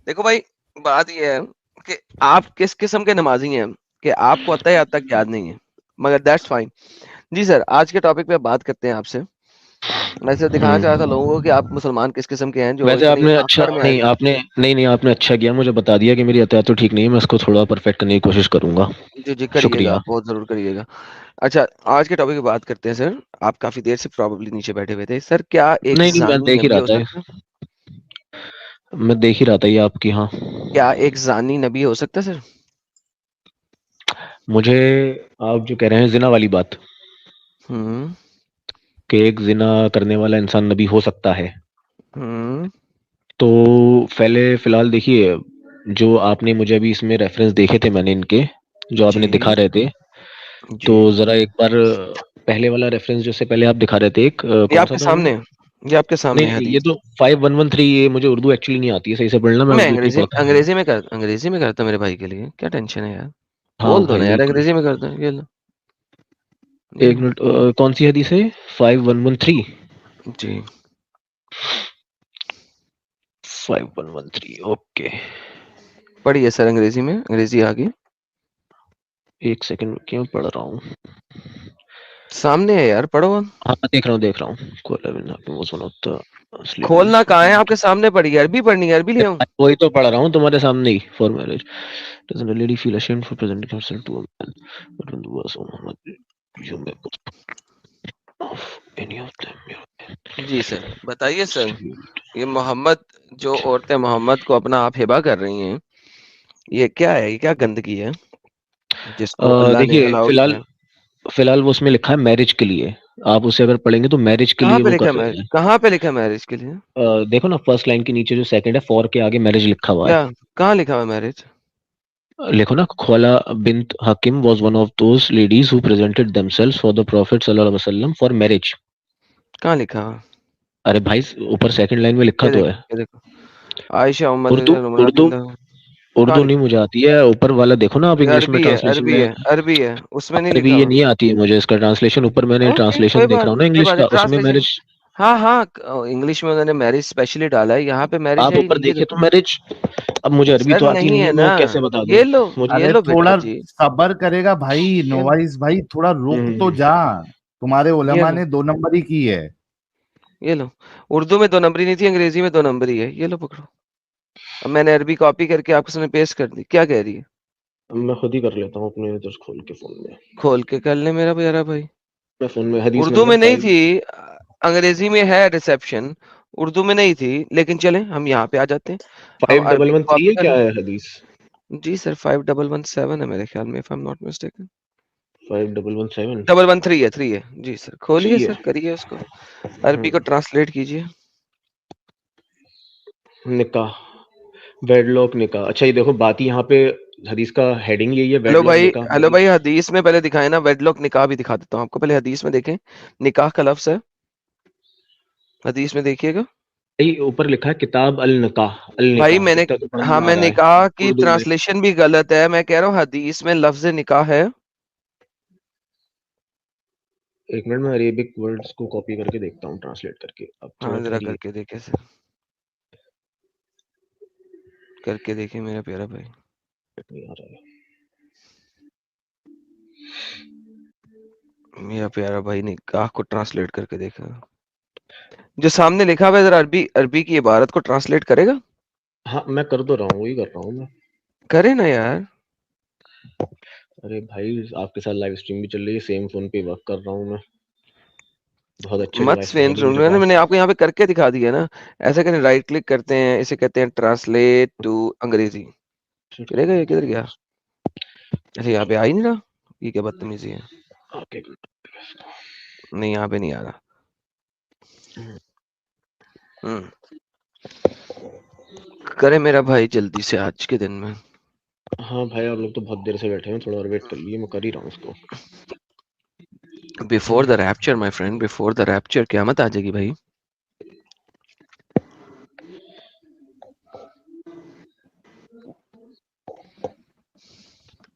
देखो भाई, बात ये है कि आप किस किस्म के नमाजी हैं कि आपको अत्तहियात तक याद नहीं है, मगर दैट्स फाइन। जी सर, आज के टॉपिक पे बात करते हैं आपसे। मैं सिर्फ दिखाना चाह रहा था लोगों को कि आप मुसलमान किस किस्म के हैं, जो वैसे इतनी आपने अच्छा आकड़ में आए नहीं, हैं। आपने नहीं नहीं आपने अच्छा किया, मुझे बता दिया कि मेरी अतयात तो ठीक नहीं है। मैं इसको थोड़ा परफेक्ट करने की कोशिश करूंगा। जी जी करिएगा, शुक्रिया। बहुत जरूर करिएगा। अच्छा, आज के टॉपिक पे बात करते हैं सर। आप काफी देर से प्रॉब्लली नीचे बैठे हुए थे सर। क्या एक नहीं नहीं मैं जानी देख ही नबी रहा हो था, सकता है? मैं देख ही रहा था ये आपकी। हाँ, क्या एक जानी नबी हो सकता है सर? मुझे आप जो कह रहे हैं जिना वाली बात, हम्म कि एक जिना करने वाला इंसान नबी हो सकता है, हम्म तो पहले फिलहाल देखिए, जो आपने मुझे अभी इसमें रेफरेंस देखे थे मैंने इनके, जो आपने जी दिखा रहे थे, जी, तो जरा एक बार पहले वाला रेफरेंस जो से पहले आप दिखा रहे थे, एक ये कौन सा आपके था वो? सामने, ये आपके नहीं सामने नहीं ये हदीस। तो 5113, ये मुझे उर्दू एक्चुअली नहीं आती है सही से पढ़ना, मैं मैं उर्दू इतनी अंग्रेजी पढ़ता नहीं हूँ। अंग्रेजी में करता मेरे भाई के लिए, क्या टेंशन है यार? हाँ बोल दो भाई ना यार, बिल्कुल। अंग्रेजी में करता है, ये लो। एक मिनट, कौन सी हदीस है? 5113? जी 5113, ओके। पढ़िए सर, अंग्रेजी में, अंग्रेजी आ गई एक सेकंड, क्यों पढ़ रहा हूँ? सामने है यार, पढ़ो। हाँ देख रहा हूँ। वो सुनो तो असली खोलना कहाँ है? आपके सामने पड़ी है, अरबी पढ़नी है, अरबी ले आऊं? वही तो पढ़ रहा हूँ तुम्हारे सामने ही। For marriage doesn't a lady feel ashamed for presenting herself to a man, but when the verse on Muhammad, you may put off any of them. जी सर, बताइए सर। ये मोहम्मद, जो औरतें मोहम्मद को अपना आप हिबा कर रही हैं, ये क्या है? ये क्या गंदगी है जिसको अल्लाह ने देखिए अलाउ फिलहाल, किया? वो उसमें लिखा है मैरिज के लिए। आप उसे अगर पढ़ेंगे तो मैरिज के कहाँ लिए पे वो लिखा कर है रहे मैरिज? हैं। कहाँ पे लिखा है मैरिज के लिए? देखो ना, फर्स्ट लाइन के नीचे जो सेकंड है, फॉर के आगे मैरिज लिखा हुआ है। क्या, कहाँ लिखा हुआ है मैरिज? लिखो ना, ख्वाला bint Hakim was one of those ladies who presented themselves for the Prophet सल्लल्लाहु अलैहि वसल्लम for marriage। कहाँ लिखा हुआ? अरे भाई ऊपर सेकंड लाइन में लिखा ये तो देखो, है। ये देखो, आयशा उम्मत उर्दू, उर्दू, कहाँ उर्दू नहीं लिखा? मुझे आती है। ऊपर वाला देखो ना आप, ये इंग्लिश में अरबी है, ट्रांसलेशन अरबी में। है, अरबी है, उसमें नहीं अरबी लिखा ये हुआ। नहीं आती है मुझे, इसका ट्रांसलेशन ऊपर मैंने ओके, ट्रांसलेशन देख रहा हूँ ना कोई इंग्लिश बात का, नहीं, उसमें ट्रांसलेशन, मैरिज। हाँ, इंग्लिश में उन्होंने मैरिज स्पेशली डाला है, यहाँ पे मैरिज आप है ऊपर ये देखे देखो। तो मैरिज, अब मुझे अरबी सर तो आती नहीं नहीं है है, ना, मैं कैसे बता दूं ये लो मुझे। ये अरे लो बेटा थोड़ा जी, सबर करेगा भाई, ये लो, नोवाइस भाई, थोड़ा रुक तो हम्म, जा। तुम्हारे ये उलमा लो, ने 2 नंबरी की है। ये लो। उर्दू में 2 नंबरी नहीं थी, अंग्रेजी में 2 नंबरी है, ये लो पकड़ो। अब मैंने अरबी कॉपी करके आपके सामने पेस्ट कर दी, क्या कह रही है? अब मैं खुद ही कर लेता हूँ अपने इधर खोल के फोन में। खोल के कर ले मेरा प्यारा भाई। मैं फोन में हदीस उर्दू में नंबर नहीं 5। थी, अंग्रेजी में है रिसेप्शन, उर्दू में नहीं थी, लेकिन चलें हम यहाँ पे आ जाते हैं। हम अरबी 5113 कॉपी है कर क्या ले। है हदीस? जी सर 5117 है मेरे ख्याल में, if I am not mistaken. 5117 113 है, 3 है जी सर। खोलिए सही है। सर, करिए उसको, अरबी को हम्म, ट्रांसलेट कीजिए। निकाह, वेडलॉक निकाह। अच्छा ये देखो बात ही यहाँ पे हदीस का हेडिंग यही है, हेलो वेडलॉक भाई, निकाह हेलो भाई, मैरिज। हदीस में पहले दिखाए ना, वेडलॉक निकाह भी दिखा देता हूँ आपको, पहले हदीस में देखें। निकाह का लफ्ज है, हदीस में देखिएगा। भाई ऊपर लिखा है किताब अल निकाह, अल भाई निकाह मैंने, इतना तो पढ़ने हाँ में आ मैं रहा है निकाह की उर्दू में। ट्रांसलेशन भी गलत है, मैं कह रहा हूँ हदीस में लफ्ज निकाह है। एक मिनट में अरेबिक वर्ड्स को कॉपी करके देखता हूँ ट्रांसलेट करके, अब हाँ थोड़ा जरा ठहरिए। करके देखे सर, करके देखे मेरा प्यारा भाई। नहीं आ रहा है। मेरा प्यारा भाई निकाह को ट्रांसलेट करके देखा, जो सामने लिखा हुआ है, जरा अरबी अरबी की इबारत को ट्रांसलेट करेगा? हाँ मैं कर तो रहा हूँ, वही कर रहा हूँ मैं। करे ना यार। अरे भाई आपके साथ लाइव स्ट्रीम भी चल रही है, सेम फोन पे वर्क कर रहा हूँ मैं। बहुत अच्छे मत डिवाइस है स्वेन अभी सुन मेरे रहे, पास। मैंने आपको यहाँ पे करके दिखा दिया ना। ऐसे करें, राइट क्लिक करते हैं, इसे कहते हैं ट्रांसलेट टू अंग्रेजी। चलेगा? ये किधर गया? अच्छा यहाँ पे आ ही नहीं रहा, ये क्या बदतमीजी है। ओके। नहीं यहाँ पे नहीं आ रहा। हम्म, करे मेरा भाई जल्दी से आज के दिन में। हाँ भाई आप लोग तो बहुत देर से बैठे हैं, थोड़ा और वेट कर लिए, मैं कर ही रहा हूँ उसको। Before the rapture my friend, before the rapture क़यामत आ जाएगी भाई।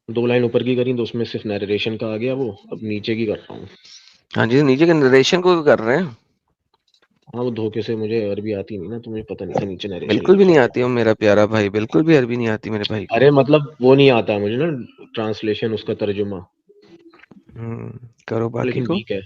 दो लाइन ऊपर की करी तो उसमें सिर्फ नरेशन का आ गया वो, अब नीचे की कर रहा हूँ। हाँ जी, नीचे के नरेशन को कर रहे हैं। हाँ वो धोखे से मुझे अरबी आती नहीं ना, तो मुझे पता नहीं था नीचे नरेशन बिल्कुल भी लिखा नहीं हुआ। आती हो मेरा प्यारा भाई, बिल्कुल भी अरबी नहीं आती मेरे भाई को। अरे मतलब वो नहीं आता मुझे ना, ट्रांसलेशन उसका तर्जुमा। करो बाकी लेकिन को। ठीक है।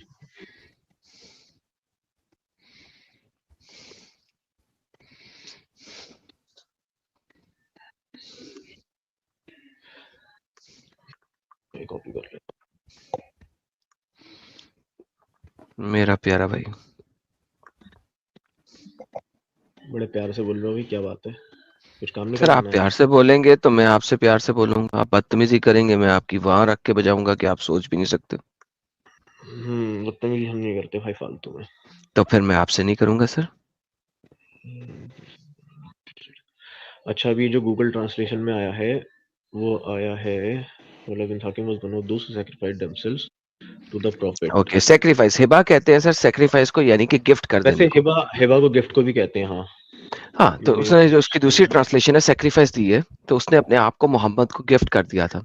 कॉपी कर ले। मेरा प्यारा भाई, बड़े प्यार से बोल रहे हो, क्या बात है, कुछ काम नहीं सर आप करवाना है? प्यार से बोलेंगे तो मैं आपसे प्यार से बोलूंगा, आप बदतमीजी करेंगे मैं आपकी वहां रख के बजाऊंगा कि आप सोच भी नहीं सकते। बदतमीजी हम नहीं करते भाई फालतू में। तो फिर मैं आपसे नहीं करूंगा सर। अच्छा अभी जो गूगल ट्रांसलेशन में आया है, वो आया है मतलब इन हाकिम वाज वन ऑफ दोस्त who sacrificed themselves to the prophet. Okay, sacrifice हिबा कहते हैं सर, सेक्रीफाइस को, यानी कि गिफ्ट कर वैसे देने को। हिबा हिबा को गिफ्ट को भी कहते हैं हाँ। हाँ, तो मेरे उसने जो उसकी दूसरी ट्रांसलेशन है सेक्रीफाइस दी है, तो उसने अपने आप को मोहम्मद को गिफ्ट कर दिया था।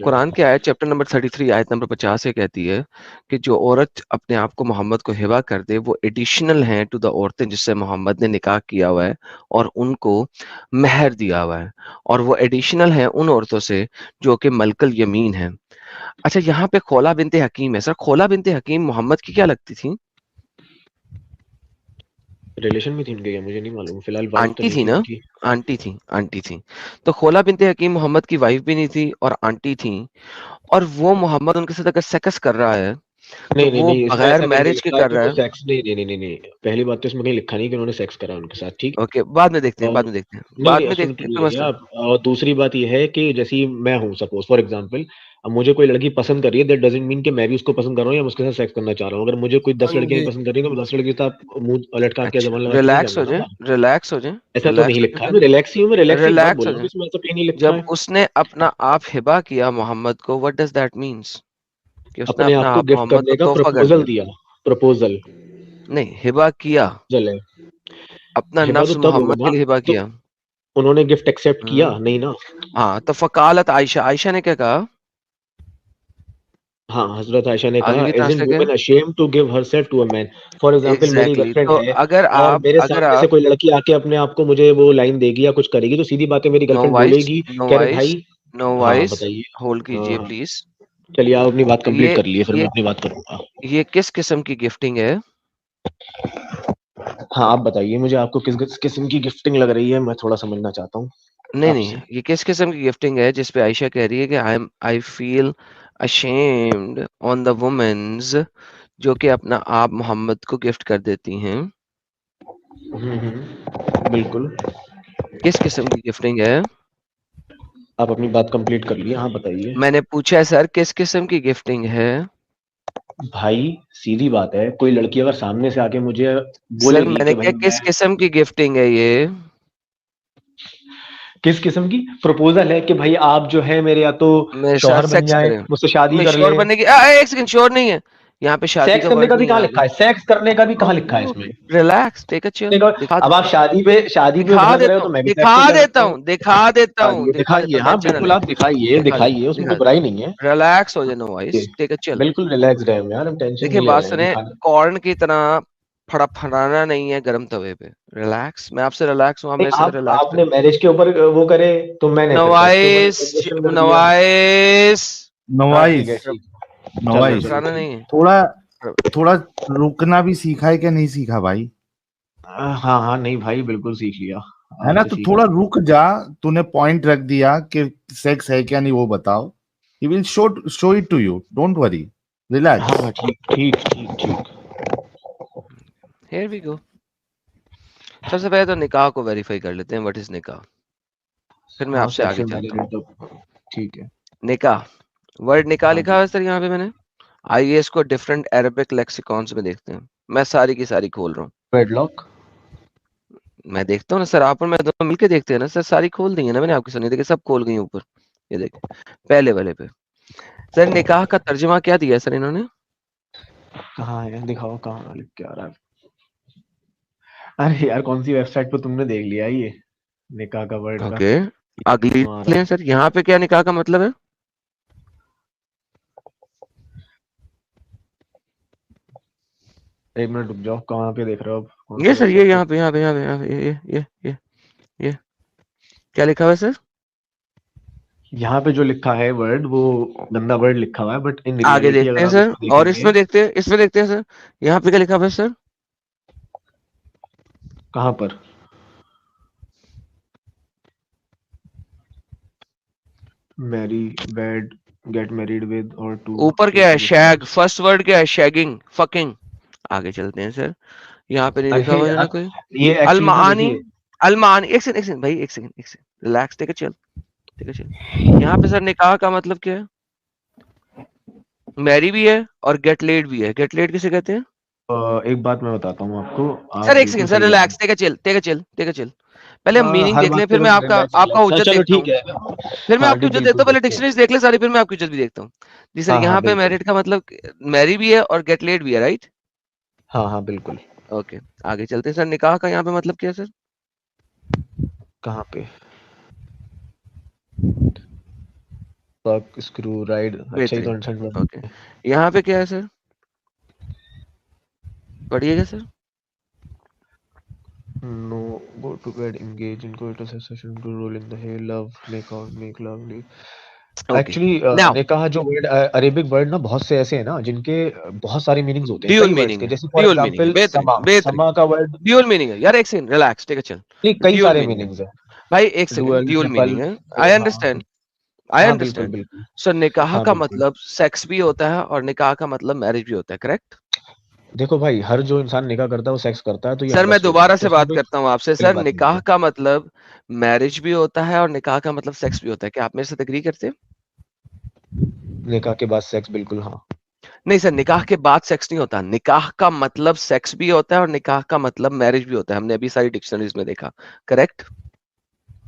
कुरान की आयत चैप्टर नंबर 33 आयत नंबर 50 ये कहती है कि जो औरत अपने आप को मोहम्मद को हिबा कर दे, वो एडिशनल है टू द औरतें जिससे मोहम्मद ने निकाह किया हुआ है और उनको मेहर दिया हुआ है, और वो एडिशनल है उन औरतों से जो कि मलकल यमीन है। अच्छा यहाँ पे खोला बिनते हकीम है सर, खोला बिनते हकीम मोहम्मद की क्या लगती थी? रिलेशन में थी उनके, क्या मुझे नहीं मालूम, फिलहाल वाइफ तो आंटी नहीं थी थी ना? उनकी। आंटी थी, आंटी थी। तो खोला बिनते हकीम मोहम्मद की वाइफ भी नहीं थी और आंटी थी, और वो मोहम्मद उनके साथ अगर सेक्स कर रहा है तो नहीं नहीं वो नहीं, इसमें बगैर ऐसा कहीं नहीं मैरिज के लिखा कर कि रहा वो है। सेक्स, नहीं नहीं नहीं नहीं नहीं, पहली बात तो इसमें कहीं लिखा नहीं कि उन्होंने सेक्स करा उनके साथ, ठीक। ओके, बाद में देखते हैं, और बाद में देखते हैं, नहीं बाद नहीं में सुन देखते तो हैं, कोई लीजिए मसला नहीं। आप, और दूसरी बात यह है कि जैसी मैं हूँ सपोज फॉर एग्जांपल, अब मुझे कोई लड़की पसंद कर रही है, दैट डजंट मीन कि मैं भी उसको पसंद कर रहा हूँ या मैं उसके साथ सेक्स करना चाह रहा हूँ। अगर मुझे कोई 10 हाँ लड़कियां जी। पसंद कर रही है तो मैं 10 लड़की के साथ मुंह लटका के अच्छा जबान लगा के नहीं रिलैक्स जाऊंगा हो ना जाए, बाहर। रिलैक्स हो जाए, ऐसा तो नहीं रिलैक्स हो लिखा है, मैं जाए, रिलैक्स ही हूँ, मैं रिलैक्स एक बात रिलैक्स बोल हो रहा हूँ जाए। कि इसमें ऐसा कहीं नहीं लिखा जब है। उसने अपना आप हिबा किया मोहम्मद को, व्हाट डज दैट मीन्स? कि उसने अपने अपना आप को आप गिफ्ट मोहम्मद को करने का तोहफा कर प्रपोजल दिया। दिया, प्रपोजल नहीं, हिबा किया, जल है। अपना हिबा तो नफ्स तब होगा मोहम्मद के ना, लिए हिबा तो किया। उन्होंने गिफ्ट एक्सेप्ट किया हम्म, नहीं ना। हाँ, तो फकालत आयशा, आयशा ने क्या कहा? हाँ, हजरत आयशा ने आगे कहा की isn't translate woman ashamed to give herself to a man? For example मेरी एग्जैक्टली गर्लफ्रेंड तो है अगर और मेरे अगर सामने से आप कोई लड़की आके अपने आप को मुझे वो लाइन देगी या कुछ करेगी तो सीधी बात है मेरी नो गर्लफ्रेंड वाइस बोलेगी नो कह रहे वाइस भाई। नो हाँ वाइस बताइए। होल्ड हाँ कीजिए हाँ प्लीज। चलिए आप अपनी बात कंप्लीट ये कर लिए फिर मैं ये अपनी बात करूंगा। ये किस किस्म की गिफ्टिंग है? हाँ आप बताइए मुझे आपको किस किस्म की गिफ्टिंग लग रही है, मैं थोड़ा समझना चाहता हूँ नहीं आपसे। ये किस किस्म की गिफ्टिंग है जिसपे आयशा कह रही है कि I feel ashamed on the women's जो कि अपना आप मोहम्मद को गिफ्ट कर देती हैं। बिल्कुल। किस किस्म की गिफ्टिंग है? आप अपनी बात कंप्लीट कर लिए, हाँ बताइए। मैंने पूछा है सर किस किस्म की गिफ्टिंग है? भाई सीधी बात है, कोई लड़की अगर सामने से आके मुझे सर बोलेगी मैंने कि क्या भाई किस मैं किस्म की गिफ्टिंग है ये? किस किस्म की प्रपोजल है कि भाई आप जो है मेरे या तो मेरे साथ शौहर बन सेक्स जाए, करें। मुझसे शादी मैं कर श्योर ले। बनने की एक सेकंड श्योर नहीं है यहाँ पे, शादी सेक्स का करने वर्ड का भी नहीं है कहाँ यहाँ लिखा पे। है, सेक्स करने का भी कहाँ लिखा है इसमें? Relax take a chill. दिखा अब आप शादी पे दिखा भड़क रहे हो देता तो हूँ मैं भी सेक्स ही दिखा कर देता सकता हूँ। हूँ दिखा देता हूँ दिखा देता दिखाइए, हूँ हाँ बैक चैनल बिल्कुल है। आप दिखाइए दिखा दे दिखाइए, उसमें दिखा कोई दे बुराई नहीं है। रिलैक्स हो जाए नो ये वॉइस टेक अ चिल। बिल्कुल रिलैक्स रहे यार, हम टेंशन देखिए नहीं ले बात रहे हैं सुने, दिखाने। कॉर्न की तरह फड़फड़ाना नहीं है गर्म तवे पे। रिलैक्स, मैं आपसे रिलैक्स हूँ, आप नहीं मेरे से आप रिलैक्स आपने रहे। मैरिज के ऊपर वो करे तो मैंने फिर सेक्स के ऊपर नवाइस क्वेश्चन कर दिया। नवाइस हाँ ठीक है नवाइस ठीक। चलो नवाइस चलो फड़फड़ाना ठीक। नहीं है। थोड़ा थोड़ा रुकना भी सीखा है क्या? नहीं सीखा भाई? हाँ हाँ नहीं भाई बिल्कुल सीख लिया, है ना? आपसे तो सीखा। थोड़ा रुक जा। तूने पॉइंट रख दिया कि सेक्स है क्या नहीं वो बताओ। He will show it to you, don't worry, relax. हाँ ठीक ठीक ठीक ठीक। Here we go. सबसे पहले तो निकाह को वेरीफाई कर लेते हैं, व्हाट इज निकाह, फिर मैं हाँ आपसे आगे सेक्सुअल चलता मैरिज हूँ। तो ठीक है। निकाह, वर्ड निकाह हाँ लिखा जी। है सर यहाँ पे मैंने। आइए इसको डिफरेंट अरबिक लेक्सिकॉन्स में देखते हैं। मैं सारी की सारी खोल रहा हूँ। वेडलॉक। मैं देखता हूँ ना सर, आप और मैं दोनों मिलके देखते हैं ना सर, सारी खोल दी है ना मैंने आपकी सुनी, देखिए सब खोल गई ऊपर। ये देखिए पहले वाले पे। सर निकाह का तर्जुमा क्या दिया है सर इन्होंने? कहाँ है दिखाओ, कहाँ लिख के आ रहा है? अरे यार कौन सी वेबसाइट पे तुमने देख लिया ये निकाह का वर्ड का? ओके अगली कहाँ आ रहा लें सर, यहाँ पे क्या निकाह का मतलब है? है? एक मिनट रुक जाओ, कहाँ पे देख रहे हो आप, कौन ये सी सर, ये वेबसाइट पे? यहाँ पे ये क्या लिखा हुआ है सर? यहाँ पे जो लिखा है वर्ड वो गंदा वर्ड लिखा हुआ है, बट इन आगे रियलिटी देखते अगर हैं आप सर, इसको और देखेंगे। इसमें देखते हैं सर, यहाँ पे क्या लिखा हुआ है सर? कहाँ पर? Marry, bed, get married with और टू ऊपर क्या टेक है? A shag, distance. First word क्या है? Shagging, fucking. आगे चलते हैं सर, यहाँ पे नहीं लिखा अरे हुआ है ना यार कोई। ये एक्चुअली ना अलमानी, देखिए। अलमानी, एक सेकंड भाई, एक second relax, take a chill take a chill. यहाँ पे सर निकाह का मतलब क्या है? मैरी भी है और गेट लेड भी है। गेट लेड किसे कहते हैं? एक बात मैं बताता हूँ आपको, आप सर एक बिल्कुल सेकंड सर, सही कह रहे रिलैक्स, टेक अ चिल। पहले हम हैं। मीनिंग हर देख बात लें, पे फिर मैं बस आपका रिलैक्स आपका रिलैक्स, उज्जत चलो देखता ठीक हूँ। है। फिर मैं हाँ आपकी उज्जत देखता बिल्कुल हूँ, पहले देखते हैं। डिक्शनरी देख ले सारी, फिर मैं आपकी उज्जत भी देखता हूँ। जी सर, हाँ हाँ यहाँ पे बिल्कुल। मैरिड का मतलब मैरी भी है और गेट लेड भी है, राइट? हाँ हाँ बिल्कुल। ओके आगे चलते हैं सर, निकाह का यहाँ पे मतलब क्या है सर? कहाँ पे? पक स्क्रू राइड, अच्छा ही तो बेहतरीन। अंडरस्टैंड। ओके यहाँ पे क्या है सर? पढ़िएगा sir. No, go to bed, engage in coitus session, to roll in the hay, love, make out, make love, leave. Okay actually now निकाह जो वर्ड, अरेबिक वर्ड ना बहुत से ऐसे हैं ना जिनके बहुत सारे मीनिंग्स होते हैं ड्यूल कई वर्ड्स मीनिंग के, है, जैसे फॉर ड्यूल मीनिंग है, एग्जांपल बेहतरीन समा, बेहतरीन। समा का वर्ड। ड्यूल मीनिंग है यार, एक second relax, take a chill. नहीं कई ड्यूल सारे मीनिंग है मीनिंग्स है। भाई, एक second, dual, dual triple. Meaning है। आई हाँ अंडरस्टैंड, आई हाँ बिल्कुल अंडरस्टैंड। बिल्कुल। सो निकाह हाँ का बिल्कुल। मतलब सेक्स भी होता है और निकाह का मतलब मैरिज भी होता है, करेक्ट? देखो भाई हर जो इंसान निकाह करता है वो सेक्स करता है, तो ये सर मैं अंडरस्टूड है, दोबारा तो से इसमें बात कोई करता हूँ आपसे गलत सर, बात नहीं निकाह है। का मतलब मैरिज भी होता है और निकाह का मतलब सेक्स भी होता है, क्या आप मेरे साथ एग्री करते हैं? निकाह के बाद सेक्स, बिल्कुल हाँ। नहीं सर, निकाह के बाद सेक्स नहीं होता, निकाह का मतलब सेक्स भी होता है और निकाह का मतलब मैरिज भी होता है, हमने अभी सारी डिक्शनरीज में देखा, करेक्ट?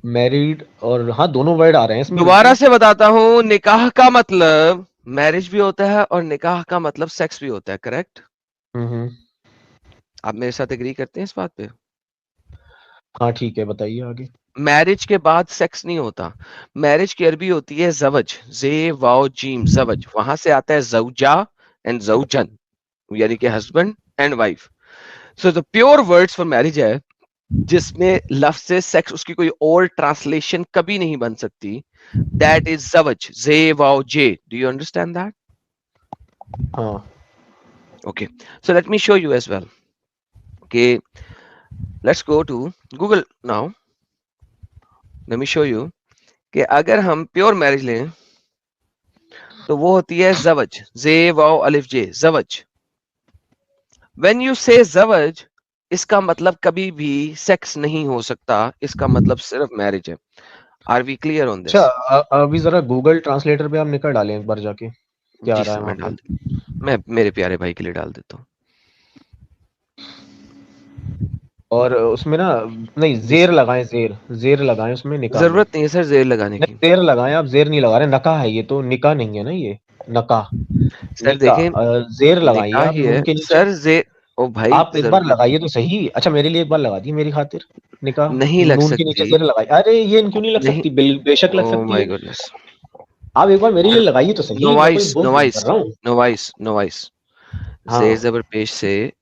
मैरिड और हाँ दोनों वर्ड आ रहे हैं इसमें दोबारा बिल्कुल। से बताता हूँ, निकाह का मतलब मैरिज भी होता है और निकाह का मतलब सेक्स भी होता है, करेक्ट? हम्म। आप मेरे साथ एग्री करते हैं इस बात पे? हाँ ठीक है, बताइए आगे। मैरिज के बाद सेक्स नहीं होता। मैरिज की अरबी होती है जवज, जे वाओ जीम, जवज। वहां से आता है जौजा एंड जौजन, यानी कि husband and wife. So the pure words for marriage है, जिसमें लफ्ज से सेक्स उसकी कोई और ट्रांसलेशन कभी नहीं बन सकती। दैट इज जवज, जे वाओ जे। Do you understand that? हाँ Okay, so let me show you as well. Okay, let's go to Google now. Let me show you कि अगर हम प्योर मैरिज लें तो वो होती है जवज, जे वाओ अलिफ जे, जवज। व्हेन यू से जवज, इसका मतलब कभी भी सेक्स नहीं हो सकता, इसका मतलब सिर्फ मैरिज है। आर वी क्लियर ऑन अच्छा, दिस? अभी जरा गूगल ट्रांसलेटर पे आप निकाल डालें एक बार जाके, क्या आ जी रहा सर, है वहां मैं पे। डाल मैं मेरे प्यारे भाई के लिए डाल देता हूँ। और उसमें ना, नहीं जी जेर सर, लगाएं, जेर जेर लगाएं उसमें निकाह में। जरूरत नहीं है सर जेर लगाने नहीं की। जेर लगाएं, आप जेर नहीं लगा रहे, नकाह है ये तो, निकाह नहीं है ना ये, नकाह। सर निकाह देखिए, जेर लगाइए निकाह आप ही नून है के नीचे। सर, जे। ओ भाई आप एक बार जरूरत लगाइए तो सही। अच्छा मेरे लिए एक बार लगा दी मेरी खातिर, निकाह। नहीं लग नून के नीचे सकती। जेर लगाई, अरे ये क्यों नहीं लग नहीं, सकती, बेशक लग ओ सकती माय है। गुडनेस। आप एक बार मेरे लिए लगाइए तो सही, मैं कोई नोवाइस बोल थोड़ी नोवाइस कर रहा हूँ। Novice novice. जेर हाँ जबर पेश से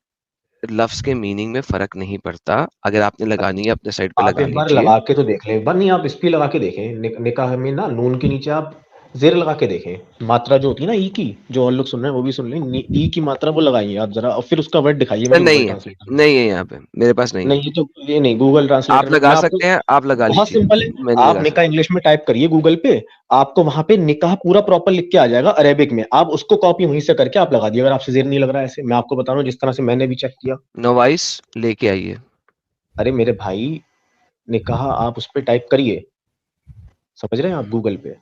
लफ्ज के मीनिंग में फर्क नहीं पड़ता। अगर आपने लगानी है अपने साइड पे आप लगा एक बार लीजिए। लगा के तो देख लें, एक बार नहीं आप इस पे लगा के देखें, निकाह में ना नून के नीचे आप जेर लगा के देखें, मात्रा जो होती है ना ई की, जो और लोग सुन रहे हैं वो भी सुन लें, ई की मात्रा वो लगाइए आप जरा, और फिर उसका वर्ड दिखाइए सर मुझे गूगल नहीं है, ट्रांसलेटर में। नहीं है यहाँ पे, मेरे पास नहीं है। नहीं ये तो, ये नहीं गूगल ट्रांसलेटर आप में लगा मैं आपको, सकते हैं, आप लगा बहुत लीजिए। सिंपल है। मैं नहीं आप लगा निकाह सकता। इंग्लिश में टाइप करिए गूगल पे, आपको वहां पे निकाह पूरा प्रॉपर लिख के आ जाएगा अरेबिक में, आप उसको कॉपी वहीं से करके आप लगा दिए, अगर आपसे जेर नहीं लग रहा है ऐसे, मैं आपको बता रहा हूँ जिस तरह से मैंने भी चेक किया। नोवाइस लेके आइए। अरे मेरे भाई, निकाह आप उस पर टाइप करिए, समझ रहे हैं आप, गूगल पे।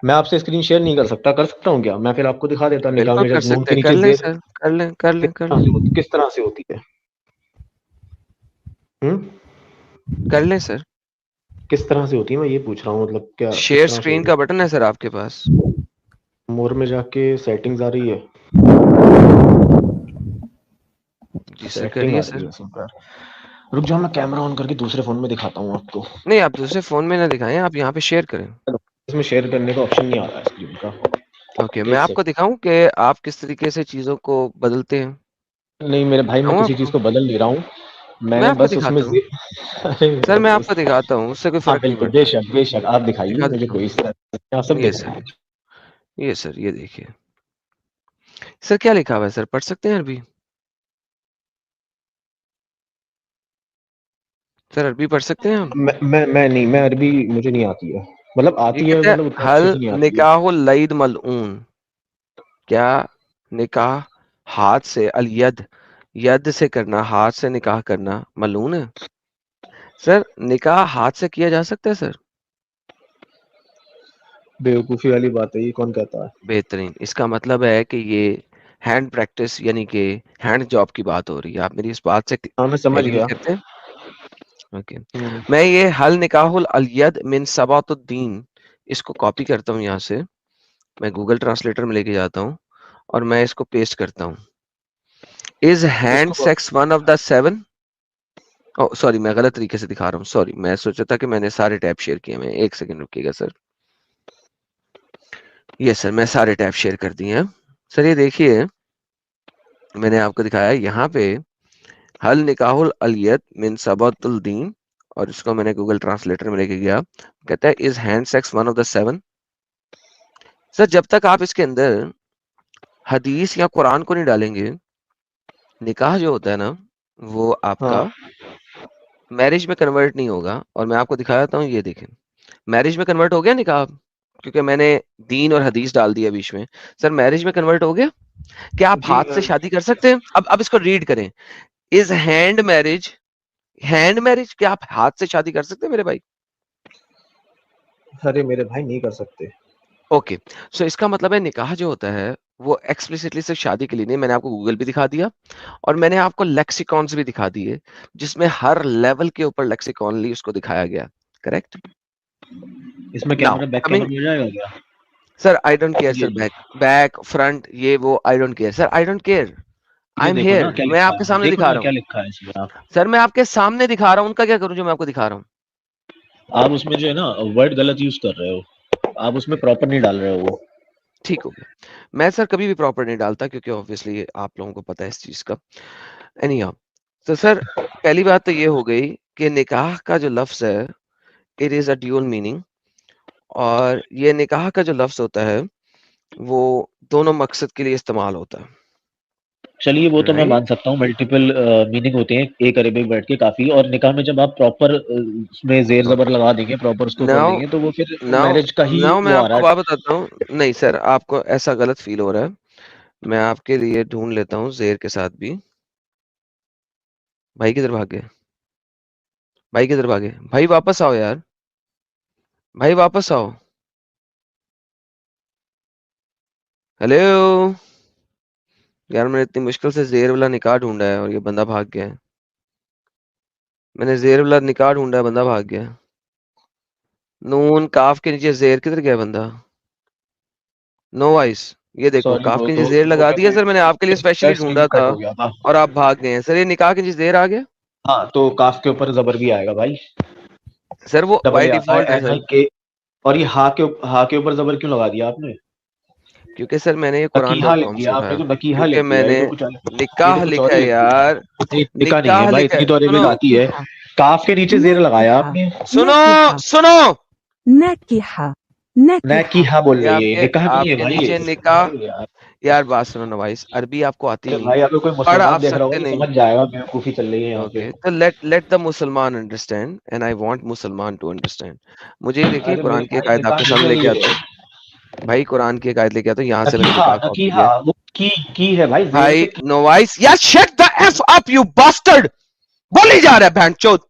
मैं आपसे स्क्रीन शेयर नहीं कर सकता, कर सकता हूँ क्या मैं, फिर आपको दिखा देता निकाह बिल्कुल में कर जब नून सकते के हैं, कर नीचे लें जेर सर, कर लें, कर लें, कर लें, किस तरह से होती है। कर लें सर। किस तरह से होती है मैं ये पूछ रहा हूँ, मतलब क्या किस शेयर तरह से स्क्रीन होती का बटन है सर आपके पास। है। मोर में जाके सेटिंग्स आ रही है, जी सर, सेटिंग करिए आ रही सर। है सुपर। रुक जाओ मैं कैमरा ऑन करके दूसरे फोन में दिखाता हूँ आपको। नहीं, आप दूसरे फोन में ना दिखाएं, आप यहाँ पे शेयर करें। इसमें शेयर करने का ऑप्शन नहीं आ रहा है स्क्रीन का। ओके, मैं एक आपको सेकंड। दिखाऊं कि आप किस तरीके से चीजों को बदलते हैं। नहीं मेरे भाई मैं दिखाऊं किसी चीज आपको? को बदल नहीं रहा हूँ, मैं मैंने आपको बस उसमें दिखाता हूँ अरे सर, मेरे मैं आपको दोस्त। दिखाता हूँ, उससे कोई हाँ फर्क नहीं बिल्कुल, पड़ता। बेशक बेशक आप दिखाइए, दिखा मुझे देता कोई हूँ। आप सब ये देख सर, लेंगे। ये सर, ये देखिए। सर क्या लिखा हुआ है सर, पढ़ सकते हैं अरबी? सर अरबी पढ़ सकते हैं हम? मैं नहीं, मैं अरबी मुझे नहीं आती है, मतलब ये आती है कहते हैं मतलब उतना अच्छे हल से नहीं आती है। निकाहुल लईद मलऊन। क्या निकाह हाथ से, अल यद, यद से करना, हाथ से निकाह करना मलून है? सर निकाह हाथ से किया जा सकता है सर? बेवकूफी वाली बात है, ये कौन कहता है। बेहतरीन, इसका मतलब है कि ये हैंड प्रैक्टिस यानी कि हैंड जॉब की बात हो रही है। आप मेरी इस बात से हाँ मैं समझ एग्री गया। करते हैं? ओके, मैं ये हल निकाहुल अल यद मिन सबातुद्दीन, इसको कॉपी करता हूँ यहाँ से, मैं गूगल ट्रांसलेटर में लेके जाता हूँ और मैं इसको पेस्ट करता हूँ। इज हैंड इसको sex one of the seven? Oh sorry, मैं गलत तरीके से दिखा रहा हूँ, सॉरी, मैं सोचा था कि मैंने सारे टैब शेयर किए हैं। एक सेकंड रुकिएगा सर। ये सर, मैं सारे टैब शेयर कर दिए हैं। सर ये देखिए, मैंने आपको दिखाया यहाँ पे हल निकाहुल अलियत मिन सबतुल दीन, और इसको मैंने गूगल ट्रांसलेटर में लेके गया, कहता है is hand sex one of the seven? Sir जब तक आप इसके अंदर हदीस या कुरान को नहीं डालेंगे, निकाह जो होता है ना, वो आपका हाँ मैरिज में कन्वर्ट नहीं होगा। और मैं आपको दिखाता हूँ, ये देखें, मैरिज में कन्वर्ट हो गया निकाह, क्योंकि मैंने दीन और हदीस डाल दिया बीच में। सर मैरिज में कन्वर्ट हो गया? क्या आप जी हाथ से शादी कर सकते हैं? अब इसको रीड करें। Is hand marriage, hand marriage, क्या आप हाथ से शादी कर सकते हैं मेरे भाई? अरे मेरे भाई नहीं कर सकते। ओके, सो इसका मतलब है निकाह जो होता है वो एक्सप्लिसिटली सिर्फ शादी के लिए नहीं। मैंने आपको गूगल भी दिखा दिया और मैंने आपको लेक्सिकॉन्स भी दिखा दिए, जिसमें हर लेवल के ऊपर लेक्सिकॉनली उसको दिखाया गया। करेक्ट? इसमें now camera back coming, camera मिल जाएगा क्या। सर आई डोंट केयर ये सर, बैक बैक फ्रंट ये वो I don't care sir, I don't care. I am here, मैं आपके सामने दिखा रहा क्या हूँ लिखा है इसमें। आप सर, मैं आपके सामने दिखा रहा हूँ, उनका क्या करूँ जो मैं आपको दिखा रहा हूँ। आप उसमें जो है ना वर्ड गलत यूज कर रहे हो, आप उसमें प्रॉपर नहीं डाल रहे हो वो। ठीक हो गया, मैं सर कभी भी प्रॉपर नहीं डालता क्योंकि ऑब्वियसली आप लोगों को पता है इस चीज का। एनीहाउ, तो सर पहली बात तो ये हो गई कि निकाह का जो लफ्ज है it is a dual meaning, और ये निकाह का जो लफ्ज होता है वो दोनों मकसद के लिए इस्तेमाल होता है। चलिए वो तो मैं Right? मान सकता हूँ, मल्टीपल मीनिंग होते हैं एक अरेबिक वर्ड के काफी, और निकाह में जब आप प्रॉपर उसमें जेर जबर लगा देंगे, प्रॉपर उसको कर नाउ देंगे, तो वो फिर नाउ मैरिज का ही नाउ मैं वो आ आपको रहा बात बताता हूँ। नहीं सर, आपको ऐसा गलत फील हो रहा है, मैं आपके लिए ढूंढ लेता हूँ जेर के साथ भी। भाई किधर भागे, भाई किधर भागे, भाई वापस आओ यार, भाई वापस आओ, हेलो यार। मैंने इतनी मुश्किल से जेर वाला निकाह ढूंढा है और ये बंदा भाग गया है। मैंने जेर वाला निकाह ढूंढा है, बंदा भाग गया है। नून काफ के नीचे जेर, किधर गया बंदा। नो वाइस, ये देखो सॉरी काफ वो के नीचे तो जेर वो लगा दिया मैंने सर, मैंने आपके लिए स्पेशली टेक्स्ट में ढूंढा कट था हो गया था। और आप भाग गए हैं सर। ये निकाह के नीचे जेर आ गया हाँ तो काफ के ऊपर जबर भी आएगा भाई, सर, वो डबल बाय ए आता डिफॉल्ट है है सर। के। और ये हा के ऊपर जबर क्यों लगा दिया आपने? क्योंकि सर मैंने ये नकीहा लिख Quran.com से दिया उठाया, आपने, तो नकीहा क्योंकि लिख दिया, मैंने ये तो निकाह कुछ और लिखा ही है लिख दिया। यार, निकाह नहीं है निकाह भाई, लिखा है। इतनी तो अरेबिक सुनो आती है। काफ के नीचे जेर लगाया आपने। सुनो सुनो, नकीहा नकीहा बोल ये रही है, निकाह नहीं है आपके भाई नीचे ये। निकाह। अरे यार, यार बात सुनो नवाइस, अरबी आपको आती अरे नहीं, भाई अगर कोई पढ़ मुसलमान आप देख रहा होगा सकते तो नहीं। समझ जाएगा बेवकूफी चल रही है यहाँ पे। ओके, तो लेट द मुसलमान अंडरस्टैंड एंड आई वांट मुसलमान टू अंडरस्टैंड। मुझे ये देखिए अरे मेरे कुरान की एक भाई आयत निकाह आपके सामने नीचे लेके नहीं आता है। हूँ। भाई कुरान की एक आयत लेके आता हूँ, यहाँ से मैंने नकीहा निकाह कॉपी किया नकीहा है। वो की है भाई, जेर भाई से की। नवाइस, यार shut the F up you bastard, बोली जा रहा है भैंचोद।